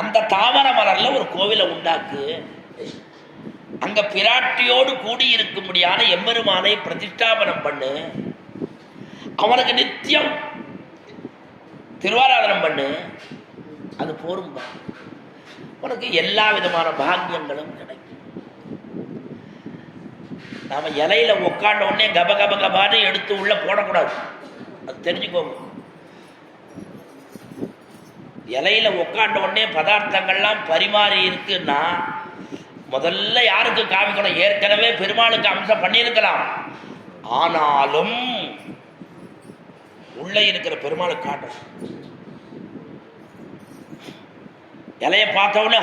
B: அந்த தாமரை மலர்ல ஒரு கோவிலை உண்டாக்கு, அங்க பிராட்டியோடு கூடி இருக்கும்படியான எம்பெருமானை பிரதிஷ்டாபனம் பண்ணு, அவனுக்கு நித்தியம் திருவாராதனம் பண்ணு, அது போரும்பா, உனக்கு எல்லா விதமான பாக்கியங்களும் கிடைக்கும். நாம இலையில உட்காண்ட உடனே கப கப கபான்னு எடுத்து உள்ள போடக்கூடாது, அது தெரிஞ்சுக்கோங்க. இலையில உட்காண்ட உடனே பதார்த்தங்கள்லாம் பரிமாறி இருக்குன்னா முதல்ல யாருக்கு காமிக்கணும்? ஏற்கனவே பெருமாளுக்கு அம்சம் பண்ணியிருக்கலாம், ஆனாலும் உள்ள இருக்கிற பெருமாளுக்கு காட்டணும். இலையை பார்த்த உடனே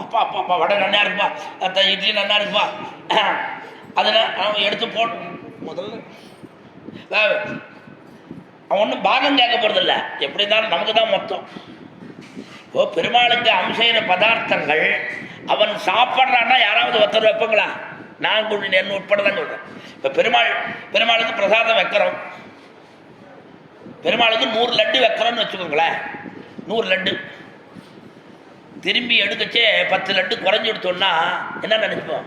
B: அப்பா வடை நல்லா இருக்குப்பா, இட்லி நல்லா இருக்குப்பா, அதில் அவன் எடுத்து போட்டு முதல்ல அவன் ஒன்றும் பாகம் கேட்க போகிறதில்ல, எப்படி இருந்தாலும் நமக்கு தான் மொத்தம். இப்போ பெருமாளுக்கு அம்சைன பதார்த்தங்கள் அவன் சாப்பிட்றான்னா யாராவது ஒருத்தர் வைப்பாங்களா? நான் என்ன உட்பட தான் சொல்கிறேன். இப்போ பெருமாளுக்கு பிரசாதம் வைக்கிறோம், பெருமாளுக்கு 100 லட்டு வைக்கிறோன்னு வச்சுக்கோங்களேன். 100 லட்டு திரும்பி எடுக்கச்சே 10 லட்டு குறைஞ்சி எடுத்தோன்னா என்ன நினைப்போம்?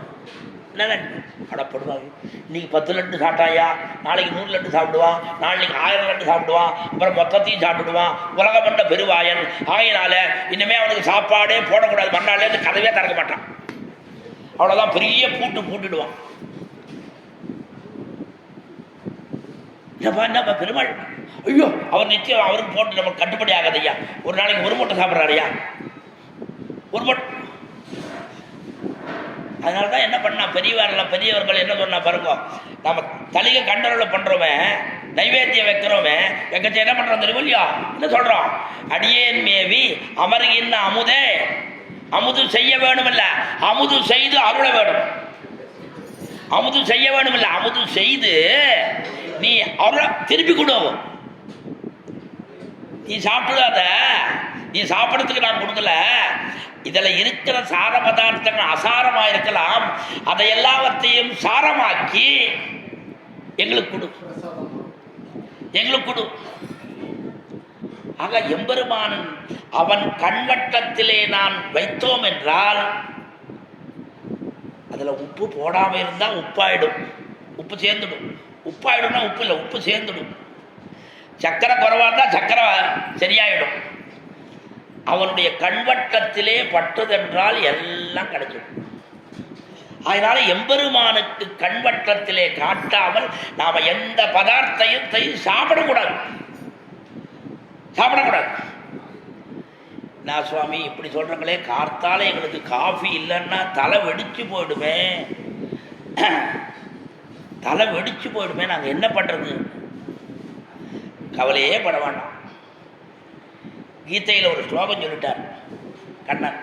B: என்ன நினைப்போம்? அடப்படுவாங்க, இன்னைக்கு 10 லட்டு சாப்பிட்டாயா, நாளைக்கு 100 லட்டு சாப்பிடுவான், நாளைக்கு 1000 லட்டு சாப்பிடுவான், அப்புறம் மொத்தத்தையும் சாப்பிடுவான், உலகமண்ட பெருவாயன். ஆகையினால இனிமே அவனுக்கு சாப்பாடே போடக்கூடாது, மறுநாள்லேருந்து கதவே திறக்க மாட்டான், அவ்வளோதான், பெரிய பூட்டுடுவான். என்னப்பா பெருமாள், ஐயோ அவர் நிச்சயம் அவருக்கு போட்டு நமக்கு கட்டுப்படி ஆகாது ஐயா, ஒரு நாளைக்கு 1 மூட்டை சாப்பிட்றாருயா, 1 மூட்டை. அதனால தான் என்ன பண்ணா பெரியவர்கள் என்ன சொன்னா பாருங்க, நம்ம தலிகை கண்டரோட பண்றோமே, நைவேத்தியம் வைக்கிறோமே, எங்கச்ச என்ன பண்றோம் தெரியும் இல்லையா? என்ன சொல்றோம்? அடியேன் மேவி அமருகின்ற அமுதே, அமுது செய்ய வேணும் இல்ல, அமுது செய்து அருள வேணும். அமுது செய்ய வேணும் இல்ல, அமுது செய்து நீ அருள திருப்பி கொடுவோம். நீ சாப்பிடாத, நீ சாப்பிட்றதுக்கு நான் கொடுக்கல, இதில் இருக்கிற சார பதார்த்தங்கள் அசாரமாக இருக்கலாம், அதை எல்லாவற்றையும் சாரமாக்கி எங்களுக்கு கொடு. ஆக எம்பெருமானன் அவன் கண்வட்டத்திலே நான் வைத்தோம் என்றால் அதில் உப்பு போடாமல் இருந்தால் உப்பாயிடும், உப்பு சேர்ந்துடும். உப்பாயிடும்னா உப்பு இல்லை, உப்பு சேர்ந்துடும். சக்கரை குறைவாக இருந்தால் சக்கரை சரியாயிடும். அவனுடைய கண்வட்டத்திலே பட்டதென்றால் எல்லாம் கிடைக்கும். அதனால எம்பெருமானுக்கு கண்வட்டத்திலே காட்டாமல் நாம எந்த பதார்த்தையும் சாப்பிடக்கூடாது. நான் சுவாமி இப்படி சொல்றங்களே, கார்த்தால எங்களுக்கு காஃபி இல்லைன்னா தலை வெடிச்சு போயிடுமே, நாங்கள் என்ன பண்றது? கவலையே பட வேண்டாம். கீதையில் ஒரு ஸ்லோகம் சொல்லிட்டார் கண்ணன்,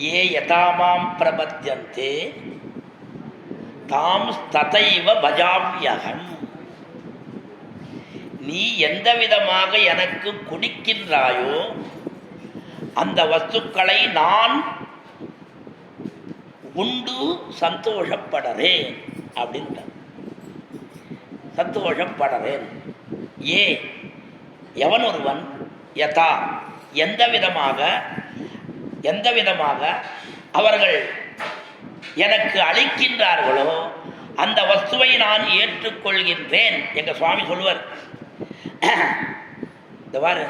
B: ஏ யதாமாம் பிரபத்யந்தே தாம் ததைவ பஜாமியகம். நீ எந்த விதமாக எனக்கு குடிக்கின்றாயோ அந்த வஸ்துக்களை நான் உண்டு சந்தோஷப்படுறேன் அப்படின்ட்டு. சந்தோஷப்படுறேன். எவன் ஒருவன் யதா எந்த விதமாக அவர்கள் எனக்கு அளிக்கின்றார்களோ அந்த வஸ்துவை நான் ஏற்றுக்கொள்கின்றேன். எங்கள் சுவாமி சொல்லுவார், இந்த வாரு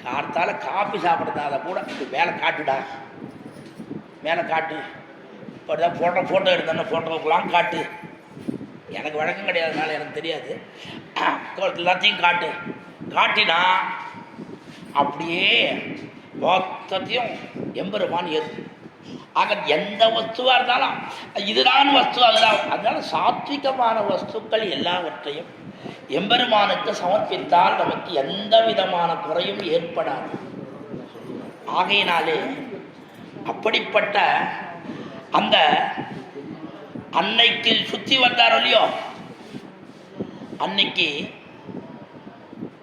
B: கார்த்தால காப்பி சாப்பிட்றதால கூட மேலே காட்டுடா, மேலே காட்டு, இப்போ தான் ஃபோட்டோ எடுத்தோன்னா ஃபோட்டோக்கெலாம் காட்டு, எனக்கு வழக்கம் கிடையாதுனால எனக்கு தெரியாது, எல்லாத்தையும் காட்டு, காட்டினா அப்படியே மொத்தத்தையும் எம்பெருமான் ஏற்று. ஆக எந்த வஸ்துவாக இருந்தாலும் இதுதான் வஸ்து, அதுதான். அதனால சாத்விகமான வஸ்துக்கள் எல்லாவற்றையும் எம்பெருமானுக்கு சமர்ப்பித்தால் நமக்கு எந்த விதமான குறையும் ஏற்படாது. ஆகையினாலே அப்படிப்பட்ட அந்த அன்னைக்கு சுற்றி வந்தாரோ இல்லையோ, அன்னைக்கு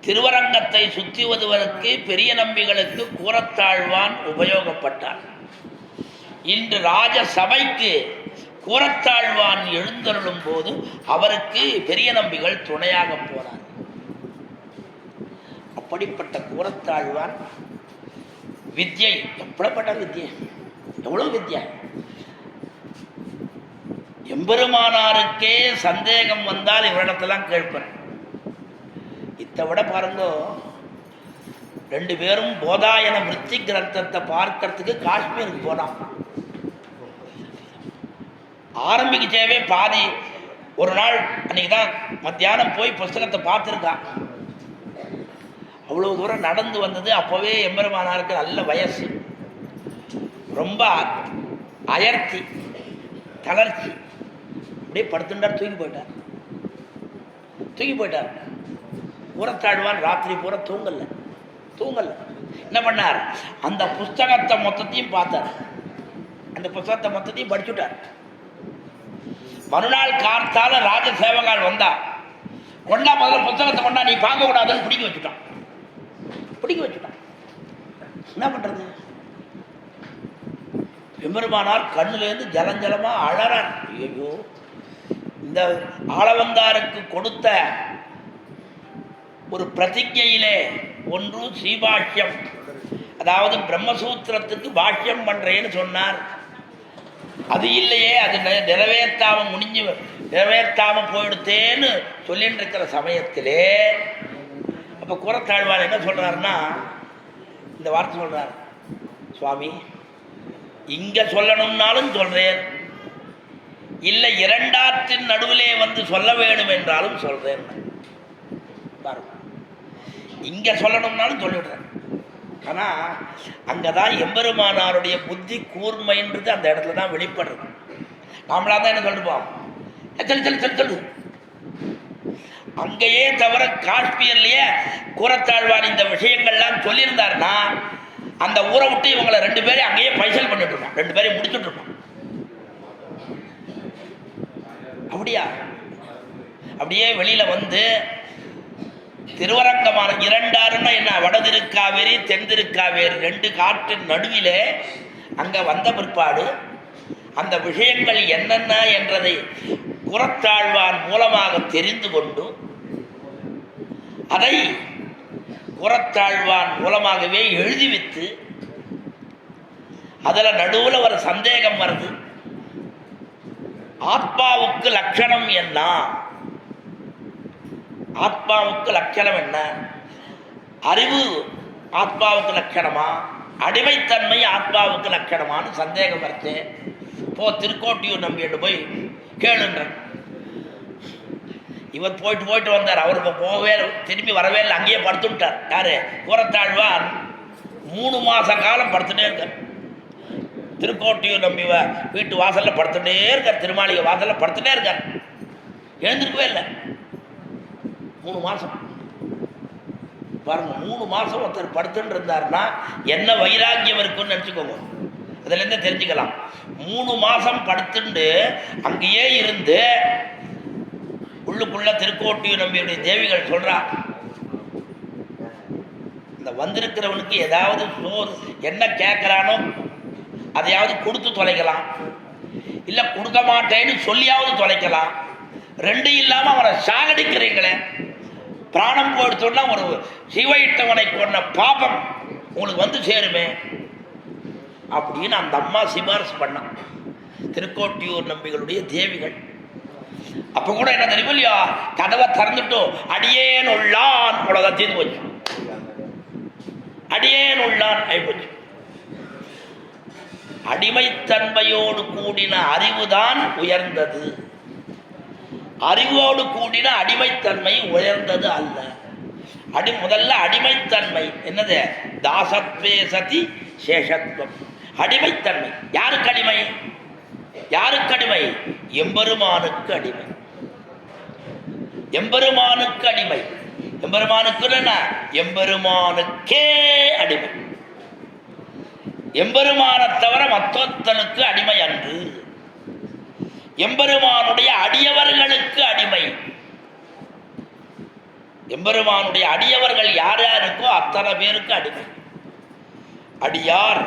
B: திருவரங்கத்தை சுற்றி வருவதற்கு பெரிய நம்பிகளுக்கு கூரத்தாழ்வான் உபயோகப்பட்டார். இன்று ராஜசபைக்கு கூரத்தாழ்வான் எழுந்தருளும் போது அவருக்கு பெரிய நம்பிகள் துணையாக போனார். அப்படிப்பட்ட கூரத்தாழ்வான் வித்யை, எப்படிப்பட்ட வித்யை, எவ்வளவு வித்யா! எம்பெருமானாருக்கே சந்தேகம் வந்தால் இவரிடத்தெல்லாம் கேட்பேன். இதை விட பாருங்கோ, 2 பேரும் போதாயன விருத்தி கிரந்தத்தை பார்க்கறதுக்கு காஷ்மீருக்கு போனான். ஆரம்பிக்கச்சேவே பாதி ஒரு நாள் அன்னைக்கு தான் மத்தியானம் போய் புஸ்தகத்தை பார்த்துருக்கான். அவ்வளோ தூரம் நடந்து வந்தது. அப்போவே எம்பெருமானாருக்கு நல்ல வயசு, ரொம்ப அயர்த்தி, தளர்ச்சி. அப்படியே படுத்துட்டார், தூக்கி போயிட்டார். கூரத்தாழ்வான் ராத்திரி பூரா தூங்கல. என்ன பண்ணார், அந்த புஸ்தகத்தை மொத்தத்தையும் பார்த்தார், அந்த புஸ்தகத்தை மொத்தத்தையும் படிச்சுட்டார். மறுநாள் கார்த்தால ராஜசேவகால் வந்தா, கொண்டா முதல்ல புஸ்தகத்தை கொண்டா, நீ பார்க்க கூடாதுன்னு பிடிக்க வச்சுட்டான். என்ன பண்றது? எம்பெருமானார் கண்ணுலேருந்து ஜலஞ்சலமா அழறார். ஐயோ, இந்த ஆளவந்தாருக்கு கொடுத்த ஒரு பிரதிஜையிலே ஒன்று ஸ்ரீபாஷ்யம், அதாவது பிரம்மசூத்திரத்துக்கு பாஷ்யம் பண்றேன்னு சொன்னார். அது இல்லையே, அது நிறைவேற்றாம போயிடுத்தேன்னு சொல்லிட்டு இருக்கிற சமயத்திலே அப்ப கூரத்தாழ்வார் என்ன சொல்றாருன்னா, இந்த வார்த்தை சொல்றார், சுவாமி இங்க சொல்லணும்னாலும் சொல்றேன், இல்லை 2 ஆற்றின் நடுவிலே வந்து சொல்ல வேண்டும் என்றாலும் சொல்றேன். இங்க சொல்லணும்னாலும் சொல்லிடுறேன். ஆனா அங்கதான் எம்பெருமானாருடைய புத்தி கூர்மைன்றது அந்த இடத்துல தான் வெளிப்படுறது. நாமளா தான் என்ன சொல்லிருப்போம், சொல்லு. அங்கேயே தவிர காஷ்மீர்லயே கூரத்தாழ்வான் இந்த விஷயங்கள்லாம் சொல்லியிருந்தாருன்னா அந்த ஊரை விட்டு இவங்களை 2 பேரையும் அங்கேயே பைசல் பண்ணிட்டு இருப்பான், 2 பேரையும் முடிச்சுட்டு இருப்பான். அப்படியே வெளியில வந்து திருவரங்கமான 2 ஆறுன்னா என்ன, வடதிருக்காவேரி தென்திருக்காவேரி 2 காற்றின் நடுவிலே அங்க வந்த பிற்பாடு அந்த விஷயங்கள் என்னென்ன என்றதை கூரத்தாழ்வான் மூலமாக தெரிந்து கொண்டு அதை கூரத்தாழ்வான் மூலமாகவே எழுதி வைத்து, அதுல நடுவில் ஒரு சந்தேகம் வருது, ஆத்மாவுக்கு லட்சணம் என்ன, ஆத்மாவுக்கு லட்சணம் என்ன, அறிவு ஆத்மாவுக்கு லட்சணமா, அடிமைத்தன்மை ஆத்மாவுக்கு லட்சணமானு சந்தேகம் வருது. போ திருக்கோட்டியூர் நம்பிட்டு போய் கேளுன்ற. இவர் போயிட்டு வந்தார். அவர் போகவே திரும்பி வரவே இல்லை, அங்கேயே படுத்துட்டார். யாரு? கூரத்தாழ்வான் 3 மாச காலம் படுத்துட்டே இருக்கார். திருக்கோட்டியூர் நம்பி வீட்டு வாசல்ல படுத்துட்டே இருக்கார், திருமாளிகை வாசல்ல படுத்துட்டே இருக்கார், எழுந்திருக்கவே இல்லை. 3 மாசம் பாருங்க, 3 மாசம் ஒருத்தர் படுத்துட்டு இருந்தாருன்னா என்ன வைராக்கியம் இருக்குன்னு நினச்சிக்கோங்க. அதுலேருந்து தெரிஞ்சுக்கலாம். 3 மாசம் படுத்துண்டு அங்கேயே இருந்து உள்ளுக்குள்ள திருக்கோட்டியூர் நம்பியுடைய தேவிகள் சொல்றா, இந்த வந்திருக்கிறவனுக்கு ஏதாவது சோறு என்ன கேட்கிறானோ அதையாவது கொடுத்து தொலைக்கலாம், இல்லை கொடுக்க மாட்டேன்னு சொல்லியாவது தொலைக்கலாம். 2 இல்லாம அவனை சாகடிக்கிறீங்களே, பிராணம் போயிடுத்தோன்னா ஒரு சிவையிட்டவனை கொண்ட பாபம் உங்களுக்கு வந்து சேருமே அப்படின்னு அந்த அம்மா சிபாரிசு பண்ணான். திருக்கோட்டியூர் நம்பிகளுடைய தேவிகள். அப்ப கூட என்ன தெரியுமா இல்லையா, கதவை திறந்துட்டோம், அடியேன் உள்ளான், அவ்வளவுதான் தீர்ந்து போச்சு. அடியேன் உள்ளான் ஆயிப்போச்சு. அடிமைத்தன்மையோடு கூடின அறிவுதான் உயர்ந்தது. அறிவோடு கூடின அடிமைத்தன்மை உயர்ந்தது அல்ல. முதல்ல அடிமைத்தன்மை என்னது? தாசத்வே சதி சேஷத்துவம். அடிமைத்தன்மை யாருக்கு அடிமை? யாருக்கு அடிமை? எம்பெருமானுக்கு அடிமை. எம்பெருமானுக்கு அடிமை. எம்பெருமானுக்கு என்ன? எம்பெருமானுக்கே அடிமை. எம்பெருமானை தவிர மற்றொருத்தனுக்கு அடிமை அன்று. எம்பெருமானுடைய அடியவர்களுக்கு அடிமை. எம்பெருமானுடைய அடியவர்கள் யார் யாருக்கோ அத்தனை பேருக்கு அடிமை. அடியார்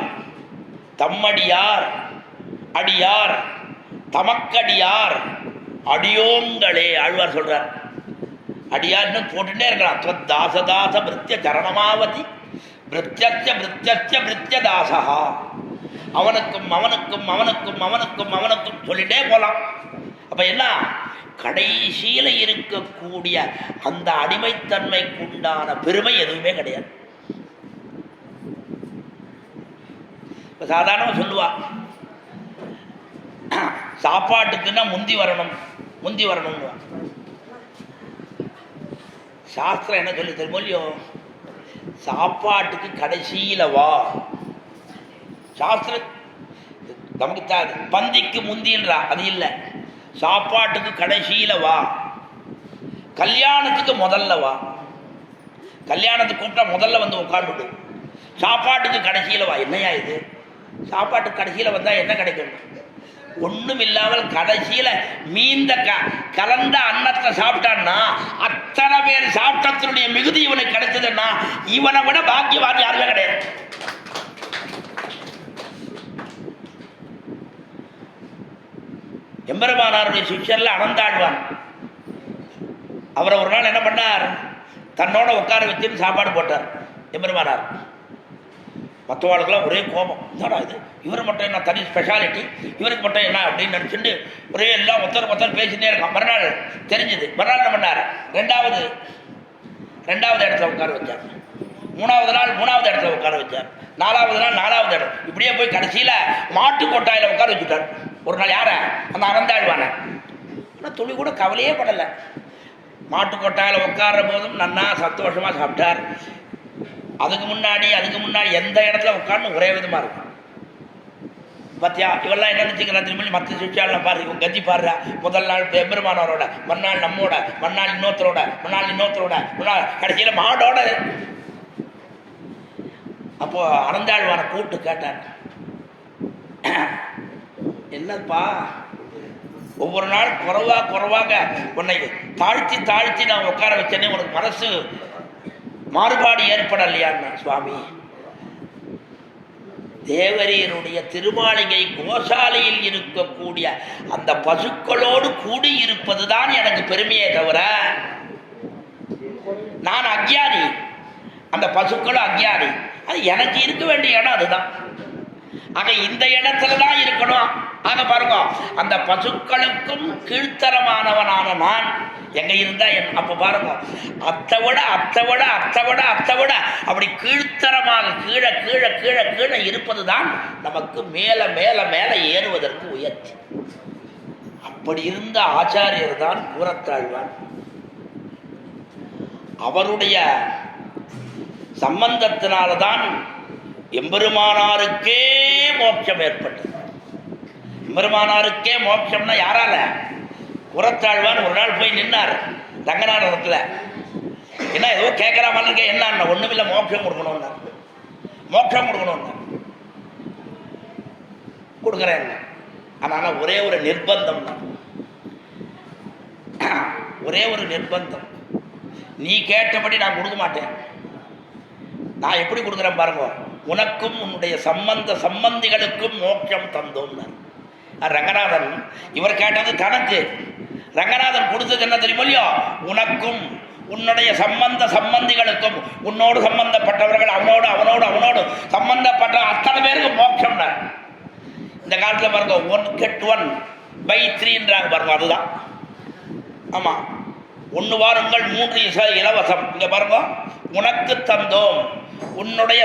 B: தம்மடியார், அடியார் தமக்கடியார், அடியோங்களே ஆழ்வார் சொல்றார். அடியார்னு போட்டுட்டே இருக்கலாம். தாசதாச பிருத்திய சரணமாவதி பிருத்தியச்ச பிருத்தியச்ச பிருத்திய தாசா. அவனுக்கும் அவனுக்கும் அவனுக்கும் அவனுக்கும் அவனுக்கும் சொல்லிட்டே போலாம். அப்ப என்ன? கடைசியில் இருக்கக்கூடிய அந்த அடிமைத்தன்மைக்கு உண்டான பெருமை எதுவுமே கிடையாது. சாதாரண சொல்லுவா, சாப்பாட்டுக்குன்னா முந்தி வரணும், முந்தி வரணும். சாஸ்திரம் என்ன சொல்லி தெரியுமோ இல்லையோ, சாப்பாட்டுக்கு கடைசியில வா. சாஸ்திரம் நமக்கு பந்திக்கு முந்தின்றா, அது இல்லை. சாப்பாட்டுக்கு கடைசியில வா. கல்யாணத்துக்கு முதல்ல வா. கல்யாணத்துக்கு கூப்பிட்டா முதல்ல வந்து உட்காந்துடு. சாப்பாட்டுக்கு கடைசியில வா. என்னையா இது? சாப்பாட்டுக்கு கடைசியில வந்தா என்ன கிடைக்கும்? ஒண்ணும் இல்லாமல் கடைசியில மீந்த கலந்த அன்னத்தை சாப்பிட்டான்னா அத்தனை பேர் சாப்பிட்டத்தினுடைய மிகுதி இவனுக்கு கிடைச்சதுன்னா இவனை விட பாக்கியவான் யாருமே கிடையாது. எம்பெருமானாருடைய சிஷ்யர்ல அனந்தாழ்வான். அவரை ஒரு நாள் என்ன பண்ணார்? தன்னோட உட்கார வச்சுன்னு சாப்பாடு போட்டார் எம்பெருமானார். மற்றவாளுக்கெல்லாம் ஒரே கோபம். என்னடா இது, இவர் மட்டும் என்ன தனி ஸ்பெஷாலிட்டி, இவருக்கு மட்டும் என்ன அப்படின்னு நினச்சிட்டு ஒரே எல்லாம் ஒருத்தர் பேசிட்டே இருக்கான். மறுநாள் தெரிஞ்சுது. மறுநாள் என்ன பண்ணார்? ரெண்டாவது இடத்துல உட்கார வச்சார். மூணாவது நாள் மூணாவது இடத்துல உட்கார வச்சார். நாலாவது நாள் நாலாவது இடம். இப்படியே போய் கடைசியில் மாட்டு கொட்டாயில் உட்கார வச்சுட்டார். ஒரு நாள் யார? அந்த அனந்தாழ்வான. ஆனால் துளி கூட கவலையே படலை. மாட்டு கொட்டாயில் உட்கார்ற போதும் நன்னா சந்தோஷமாக சாப்பிட்டார். அதுக்கு முன்னாடி எந்த இடத்துல உட்கார்ந்து ஒரே விதமாக இருக்கும். பத்தியா இவெல்லாம் என்ன நினச்சிக்கிறான் திரும்பி? மற்ற சிஷியாலாம் பாரு, இவன் கஞ்சி பாடுறா. முதல் நாள் எம்பெருமானவரோட, மறுநாள் நம்மோட, மறுநாள் இன்னொருத்தரோட, மறுநாள் கடைசியில் மாடோட. அப்போ அனந்தாழ்வான கூப்பிட்டு கேட்டார், என்னப்பா ஒவ்வொரு நாள் குறைவாக உன்னை தாழ்த்தி நான் உட்கார வச்சேனே, உனக்கு மனசு மாறுபாடு ஏற்படலையான்னு. சுவாமி, தேவரீருடைய திருமாளிகை கோசாலையில் இருக்கக்கூடிய அந்த பசுக்களோடு கூடி இருப்பதுதான் எனக்கு பெருமையே தவிர நான் அக்ஞானி, அந்த பசுக்களும் அக்ஞானி. அது எனக்கு இருக்க வேண்டிய இடம் அதுதான். ஆக இந்த இடத்துல தான் இருக்கணும். ஆக பாருங்க, அந்த பசுக்களுக்கும் கீழ்த்தரமானவனான நான் எங்க இருந்தா அப்ப பாருங்க, அத்தை விட அப்படி கீழ்த்தரமாக கீழே கீழே கீழே கீழே இருப்பதுதான் நமக்கு மேல மேல மேல ஏறுவதற்கு உயர்த்தி. அப்படி இருந்த ஆச்சாரியர் தான் கூறத்தாழ்வார். அவருடைய சம்பந்தத்தினால்தான் எம்பெருமானாருக்கே மோட்சம் ஏற்பட்டது. எம்பெருமானாருக்கே மோட்சம்னா யாரால? புறத்தாழ்வான் ஒரு நாள் போய் நின்னார் ரங்கநாதத்தில். என்ன ஏதோ கேட்குற மாதிரி என்ன? ஒன்றுமில்லை, மோட்சம் கொடுக்கணும்னா. மோட்சம் கொடுக்கணும்னா கொடுக்குறேன். ஆனால் ஒரே ஒரு நிர்பந்தம் தான். ஒரே ஒரு நிர்பந்தம். நீ கேட்டபடி நான் கொடுக்க மாட்டேன். நான் எப்படி கொடுக்குறேன் பாருங்க, உனக்கும் உன்னுடைய சம்பந்திகளுக்கும் மோட்சம் தந்தோம்னா. ரங்கநாதன் இவர் கேட்டது தனக்கு. ரங்கநாதன் கொடுத்தது என்ன தெரியுமோ இல்லையோ? உனக்கும் உன்னுடைய சம்பந்திகளுக்கும், உன்னோடு சம்பந்தப்பட்டவர்கள், அவனோடு சம்பந்தப்பட்ட அத்தனை பேருக்கு மோட்சம். இந்த காலத்தில் பாருங்க 1 get 1 by 3ன்றாங்க பாருங்க. அதுதான் ஆமாம். 1 வாருங்கள் 3 இலவசம். இங்கே பாருங்க, உனக்கு தந்தோம், உன்னுடைய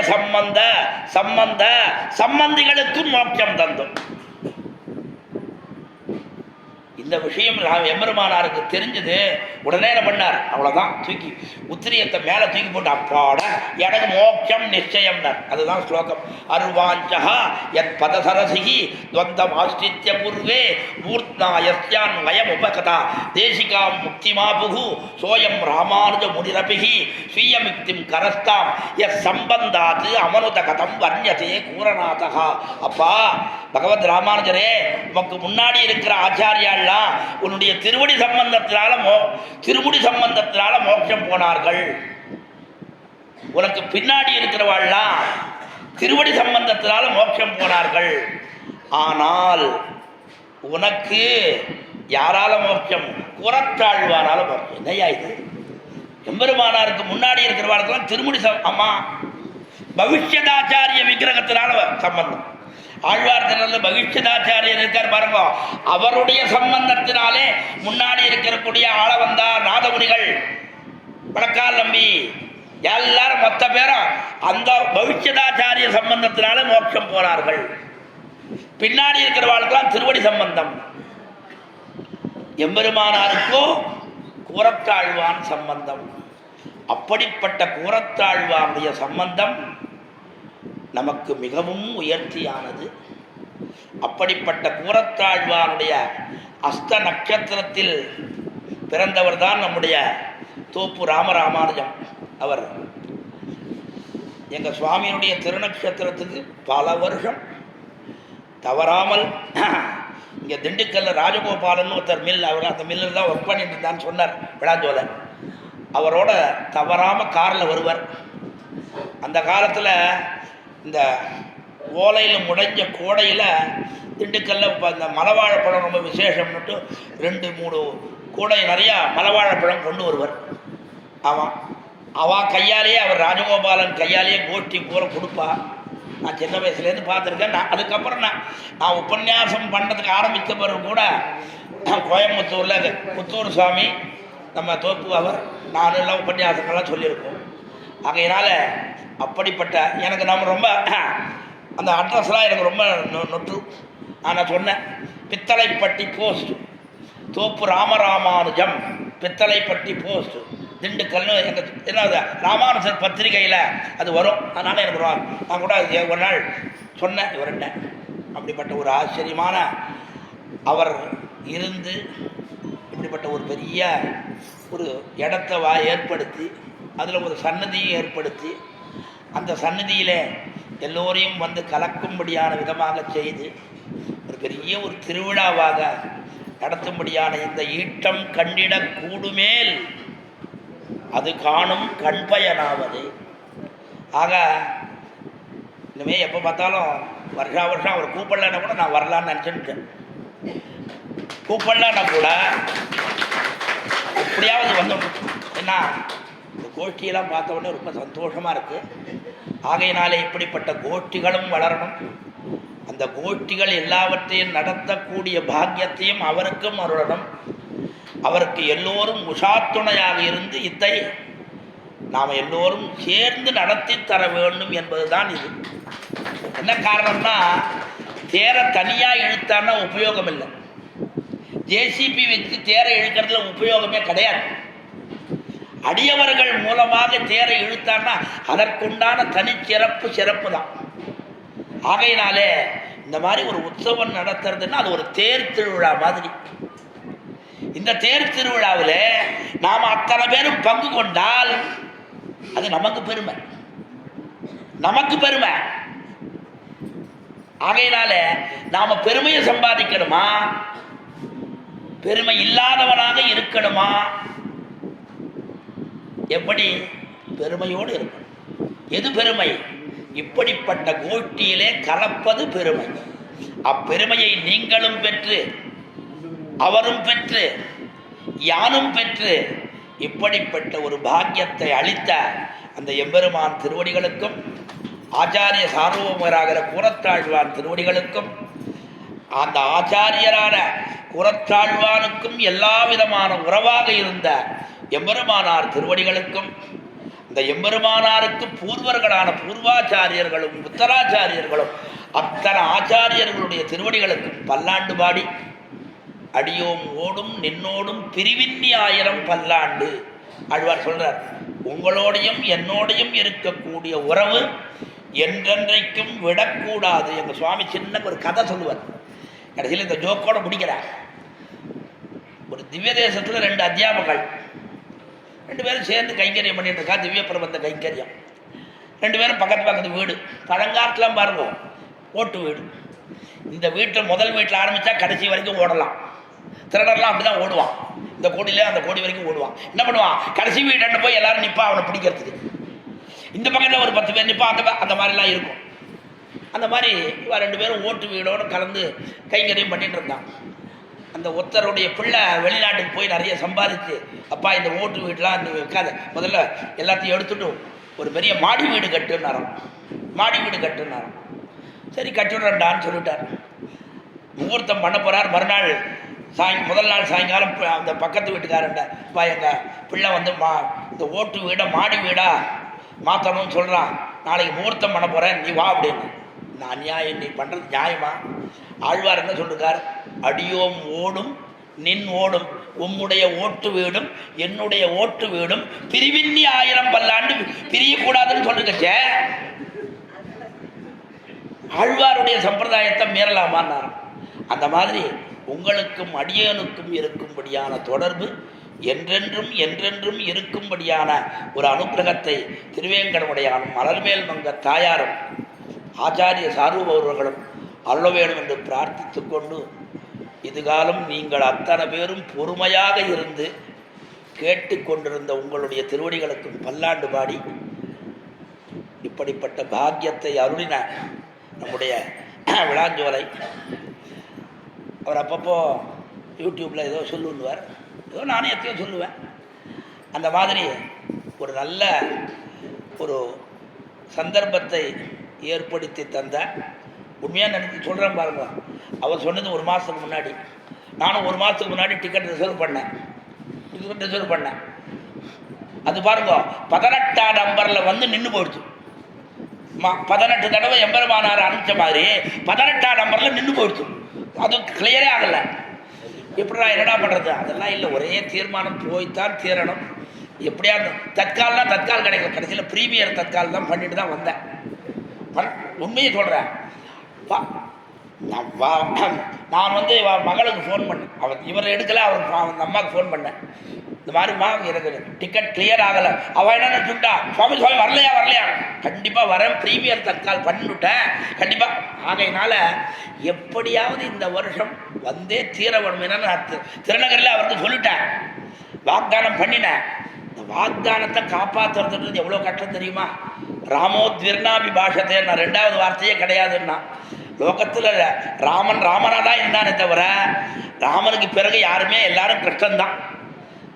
B: சம்பந்திகளுக்கும் மோட்சம் தந்தோம். இந்த விஷயம் எம்பெருமானாருக்கு தெரிஞ்சது. உடனே என்ன பண்ணார்? அவ்வளோதான், தூக்கி உத்திரியத்தை மேலே தூக்கி போட்டு அப்பாட எனக்கு மோட்சம் நிச்சயம்னார். அதுதான் ஸ்லோகம். அருவாஞ்சகா எத் பதசரசிகி துவந்தம் ஆஸ்தித்ய பூர்வே மூர்த்னாயஸ்யான் வயம் உபகதா தேசிகாம் முக்திமாபுகு சோயம் ராமானுஜ முனிரபிகி ஸ்வீயமுக்திம் கரஸ்தாம் எஸ் சம்பந்தாத்து அமனுத கதம் வர்ணியதே கூரநாதகா. அப்பா பகவத் ராமானுஜரே, உமக்கு முன்னாடி இருக்கிற ஆச்சாரியாள்லாம் உன்னுடைய திருமுடி சம்பந்தத்தினால மோட்சம் போனார்கள். உனக்கு பின்னாடி இருக்கிறவாள்லாம் திருவடி சம்பந்தத்தினால மோட்சம் போனார்கள். ஆனால் உனக்கு யாரால மோட்சம்? குறத்தாழ்வாரால மோட்சம். என்னையா இது? எம்பெருமானாருக்கு முன்னாடி இருக்கிறவாளுக்கெல்லாம் திருமுடி அம்மா பவிஷ்யதாச்சாரிய விக்கிரகத்தினால சம்பந்தம். ஆழ்வார் தினத்தில் பகிஷ்யதாச்சாரியர் இருக்கார் பாருங்க, அவருடைய சம்பந்தத்தினாலே முன்னாடி இருக்கக்கூடிய ஆளவந்தார் நாதமுனிகள் வடக்கால் நம்பி எல்லாரும் மொத்த பேரும் அந்த பவிஷ்யதாச்சாரிய சம்பந்தத்தினால மோட்சம் போனார்கள். பின்னாடி இருக்கிறவாளுக்கெல்லாம் திருவடி சம்பந்தம். எம்பெருமானாருக்கோ கூரத்தாழ்வான் சம்பந்தம். அப்படிப்பட்ட கூரத்தாழ்வானுடைய சம்பந்தம் நமக்கு மிகவும் உயர்த்தியானது. அப்படிப்பட்ட கூரத்தாழ்வானுடைய அஸ்த நட்சத்திரத்தில் பிறந்தவர் தான் நம்முடைய தோப்பு ராமராமானுஜம். அவர் எங்கள் சுவாமியினுடைய திருநட்சத்திரத்துக்கு பல வருஷம் தவறாமல் இங்கே திண்டுக்கல்ல ராஜகோபாலன் ஒருத்தர் மில், அவர் அந்த மில்லில் தான் ஒர்க் பண்ணிட்டு இருந்தான்னு சொன்னார் விழாஞ்சோலை. அவரோட தவறாமல் காரில் வருவார். அந்த காலத்தில் இந்த ஓலையில் முடைஞ்ச கோடையில் திண்டுக்கல்ல இப்போ இந்த மலவாழைப்பழம் ரொம்ப விசேஷம்னுட்டு 2-3 கூடை நிறையா மலவாழைப்பழம் கொண்டு வருவார். ஆமாம், அவள் கையாலேயே, அவர் ராஜகோபாலன் கையாலேயே கோஷ்டி பூரா கொடுப்பா. நான் சின்ன வயசுலேருந்து பார்த்துருக்கேன். அதுக்கப்புறம் நான் உபன்யாசம் பண்ணுறதுக்கு ஆரம்பித்த பிறகு கூட கோயம்புத்தூரில் புத்தூர் சுவாமி நம்ம தோப்பு அவர் நான் எல்லாம் உபன்யாசங்கள்லாம் சொல்லியிருக்கோம். ஆகையினால அப்படிப்பட்ட எனக்கு நம்ம ரொம்ப அந்த அட்ரஸ்லாம் எனக்கு ரொம்ப நொற்று. நான் சொன்னேன், பித்தளைப்பட்டி போஸ்ட், தோப்பு ராமராமானுஜம், பித்தளைப்பட்டி போஸ்ட், திண்டுக்கல்னு எங்கள் என்ன ராமானுஜர் பத்திரிகையில் அது வரும். அதனால் எனக்கு நான் கூட ஒரு நாள் சொன்னேன் இவர்கிட்ட. அப்படிப்பட்ட ஒரு ஆச்சரியமான அவர் இருந்து இப்படிப்பட்ட ஒரு பெரிய ஒரு இடத்தை ஏற்படுத்தி அதில் ஒரு சன்னதியை ஏற்படுத்தி அந்த சன்னதியில் எல்லோரையும் வந்து கலக்கும்படியான விதமாக செய்து ஒரு பெரிய ஒரு திருவிழாவாக நடத்தும்படியான இந்த ஈட்டம் கண்டிட கூடுமேல் அது காணும் கண்பயனாவது. ஆக இனிமேல் எப்போ பார்த்தாலும் வருஷம் அவர் கூப்பிடலன்னா கூட நான் வரலான்னு நினச்சிட்டேன். கூப்பிடலன்னா கூட எப்படியாவது வந்துடும். ஏன்னா இந்த கோஷ்டியெல்லாம் பார்த்த உடனே ரொம்ப சந்தோஷமாக இருக்குது. ஆகையினாலே இப்படிப்பட்ட கோஷ்டிகளும் வளரணும். அந்த கோஷ்டிகள் எல்லாவற்றையும் நடத்தக்கூடிய பாக்கியத்தையும் அவருக்கும் அருளணும். அவருக்கு எல்லோரும் உஷாத்துணையாக இருந்து இதை நாம் எல்லோரும் சேர்ந்து நடத்தி தர வேண்டும் என்பதுதான் இது. என்ன காரணம்னா, தேரை தனியாக இழுத்தான்னா உபயோகம் இல்லை. ஜேசிபி வச்சு தேரை இழுக்கிறதுல உபயோகமே கிடையாது. அடியவர்கள் மூலமாக தேரை இழுத்தான்னா அதற்குண்டான சிறப்பு தான். ஆகையினாலே இந்த மாதிரி ஒரு உற்சவம் நடத்துறதுன்னா அது ஒரு தேர் திருவிழா மாதிரி. இந்த தேர் திருவிழாவில் நாம் அத்தனை பேரும் பங்கு கொண்டால் அது நமக்கு பெருமை, நமக்கு பெருமை. ஆகையினால நாம பெருமையை சம்பாதிக்கணுமா, பெருமை இல்லாதவனாக இருக்கணுமா? எப்படி பெருமையோடு இருக்கணும். எது பெருமை? இப்படிப்பட்ட கோஷ்டியிலே கலப்பது பெருமை. அப்பெருமையை நீங்களும் பெற்று அவரும் பெற்று யானும் பெற்று இப்படிப்பட்ட ஒரு பாக்கியத்தை அளித்த அந்த எம்பெருமான் திருவடிகளுக்கும் ஆச்சாரிய சார்வமராகிற கூரத்தாழ்வான் திருவடிகளுக்கும் அந்த ஆச்சாரியரான குரத்தாழ்வானுக்கும் எல்லா விதமான உறவாக இருந்த எம்பெருமானார் திருவடிகளுக்கும் இந்த எம்பெருமானாருக்கு பூர்வர்களான பூர்வாச்சாரியர்களும் உத்தராச்சாரியர்களும் அத்தனை ஆச்சாரியர்களுடைய திருவடிகளுக்கும் பல்லாண்டு பாடி அடியோம் ஓடும் நின்னோடும் பிரிவின்னி 1000 பல்லாண்டு ஆழ்வார் சொல்றார். உங்களோடையும் என்னோடையும் இருக்கக்கூடிய உறவு என்றென்றைக்கும் விடக்கூடாது. எங்கள் சுவாமி சின்ன ஒரு கதை சொல்லுவார். கடைசியில் இந்த ஜோக்கோட முடிக்கிறார். ஒரு திவ்ய தேசத்தில் 2 அத்தியாபகங்கள் 2 பேரும் சேர்ந்து கைங்கரியம் பண்ணிட்டு இருக்கா. திவ்ய பிரபந்த கைங்கரியம். 2 பேரும் பக்கத்து வீடு. பழங்காலத்துலாம் பாருங்க, ஓட்டு வீடு. இந்த வீட்டில் முதல் வீட்டில் ஆரம்பித்தா கடைசி வரைக்கும் ஓடலாம். திருடர்லாம் அப்படி தான் ஓடுவான். இந்த கோடியில் அந்த கோடி வரைக்கும் ஓடுவான். என்ன பண்ணுவான், கடைசி வீட்டு போய் எல்லாரும் நிற்பா அவனை பிடிக்கிறதுக்கு. இந்த பக்கத்தில் ஒரு 10 பேர் நிற்பா. அந்த மாதிரிலாம் இருக்கும். அந்த மாதிரி இவன் 2 பேரும் ஓட்டு வீடோடு கலந்து கைங்கரியம் பண்ணிட்டு இருந்தான். அந்த ஒருத்தருடைய பிள்ளை வெளிநாட்டுக்கு போய் நிறைய சம்பாதிச்சு, அப்பா இந்த ஓட்டு வீட்டெலாம் நீ வைக்காத, முதல்ல எல்லாத்தையும் எடுத்துட்டு ஒரு பெரிய மாடி வீடு கட்டுனாராம். மாடி வீடு கட்டுனாராம். சரி கட்டிவிடுறேன்டான்னு சொல்லிட்டார். முகூர்த்தம் பண்ண போகிறார். மறுநாள் முதல் நாள் சாயங்காலம் அந்த பக்கத்து வீட்டுக்காரன்ட்ட, அப்பா எங்கள் பிள்ளை வந்து இந்த ஓட்டு வீடை மாடி வீடாக மாற்றணும்னு சொல்கிறான், நாளைக்கு முகூர்த்தம் பண்ண போகிறேன், நீ வா அப்படின்னு. நான் அநியாயம், நீ பண்ணுறது நியாயமா? ஆழ்வார் என்ன சொல்லிருக்கார், அடியோம் ஓடும் நின் ஓடும் உம்முடைய ஓட்டு வீடும் என்னுடைய ஓட்டு வீடும் பிரிவின்னி 1000 பல்லாண்டு பிரியக்கூடாதுன்னு சொல்லிருக்கச்சே. ஆழ்வாருடைய சம்பிரதாயத்தை மீறலாமான்னார். அந்த மாதிரி உங்களுக்கும் அடியனுக்கும் இருக்கும்படியான தொடர்பு என்றென்றும் என்றென்றும் இருக்கும்படியான ஒரு அனுகிரகத்தை திருவேங்கடமுடையானும் மலர்மேல் மங்க தாயாரும் ஆச்சாரிய சார்பவர்களும் அருள வேண்டும் என்று பிரார்த்தித்து கொண்டு, இதுகாலம் நீங்கள் அத்தனை பேரும் பொறுமையாக இருந்து கேட்டு கொண்டிருந்த உங்களுடைய திருவடிகளுக்கும் பல்லாண்டு பாடி இப்படிப்பட்ட பாக்கியத்தை அருளின நம்முடைய விளாஞ்சோலை அவர் அப்பப்போ யூடியூப்பில் ஏதோ சொல்லுவார், ஏதோ நானே எத்தையோ சொல்லுவேன். அந்த மாதிரி ஒரு நல்ல ஒரு சந்தர்ப்பத்தை ஏற்படுத்தி தந்த உண்மையாக நினைத்து சொல்கிறேன் பாருங்க. அவர் சொன்னது 1 மாதத்துக்கு முன்னாடி, நானும் 1 மாதத்துக்கு முன்னாடி டிக்கெட் ரிசர்வ் பண்ணேன். அது பாருங்க 18ஆம் நம்பரில் வந்து நின்று போயிடுச்சு. 18 தடவை எம்பெருமானார் அனுப்பிச்ச மாதிரி 18ஆம் நம்பரில் நின்று போயிடுச்சு. அது கிளியரே ஆகலை. எப்படிடா என்னடா பண்ணுறது? அதெல்லாம் இல்லை, ஒரே தீர்மானம், போய்த்தான் தீரணும். எப்படியா தற்கால்னால் தற்கால் கிடைக்கல. கடைசியில் ப்ரீமியர் தற்கால் தான் பண்ணிட்டு தான் வந்தேன். உண்மையை சொல்கிறேன். நான் வந்து மகளுக்கு ஃபோன் பண்ணேன். இவர் எடுக்கலை, அந்த அம்மாவுக்கு ஃபோன் பண்ணேன். இந்த மாதிரிம்மா எனக்கு டிக்கெட் கிளியர் ஆகலை. அவள் என்ன சொல்லிட்டா, சுவாமி வரலையா? கண்டிப்பாக வரேன், ப்ரீமியர் தற்கால் பண்ணிவிட்டேன் கண்டிப்பாக. ஆகையினால எப்படியாவது இந்த வருஷம் வந்தே தீர வேணும். என்னன்னு நான் திருநகரில் அவருக்கு சொல்லிட்டேன், வாக்தானம் பண்ணினேன். இந்த வாக்தானத்தை காப்பாற்றுறதுன்றது எவ்வளோ கஷ்டம் தெரியுமா? ராமோத்விர்ணாபி பாஷத்தை, நான் 2வது வார்த்தையே கிடையாதுன்னா. லோகத்தில் ராமனாக தான் இருந்தானே தவிர ராமனுக்கு பிறகு யாருமே எல்லாரும் கிருஷ்ணன்தான்,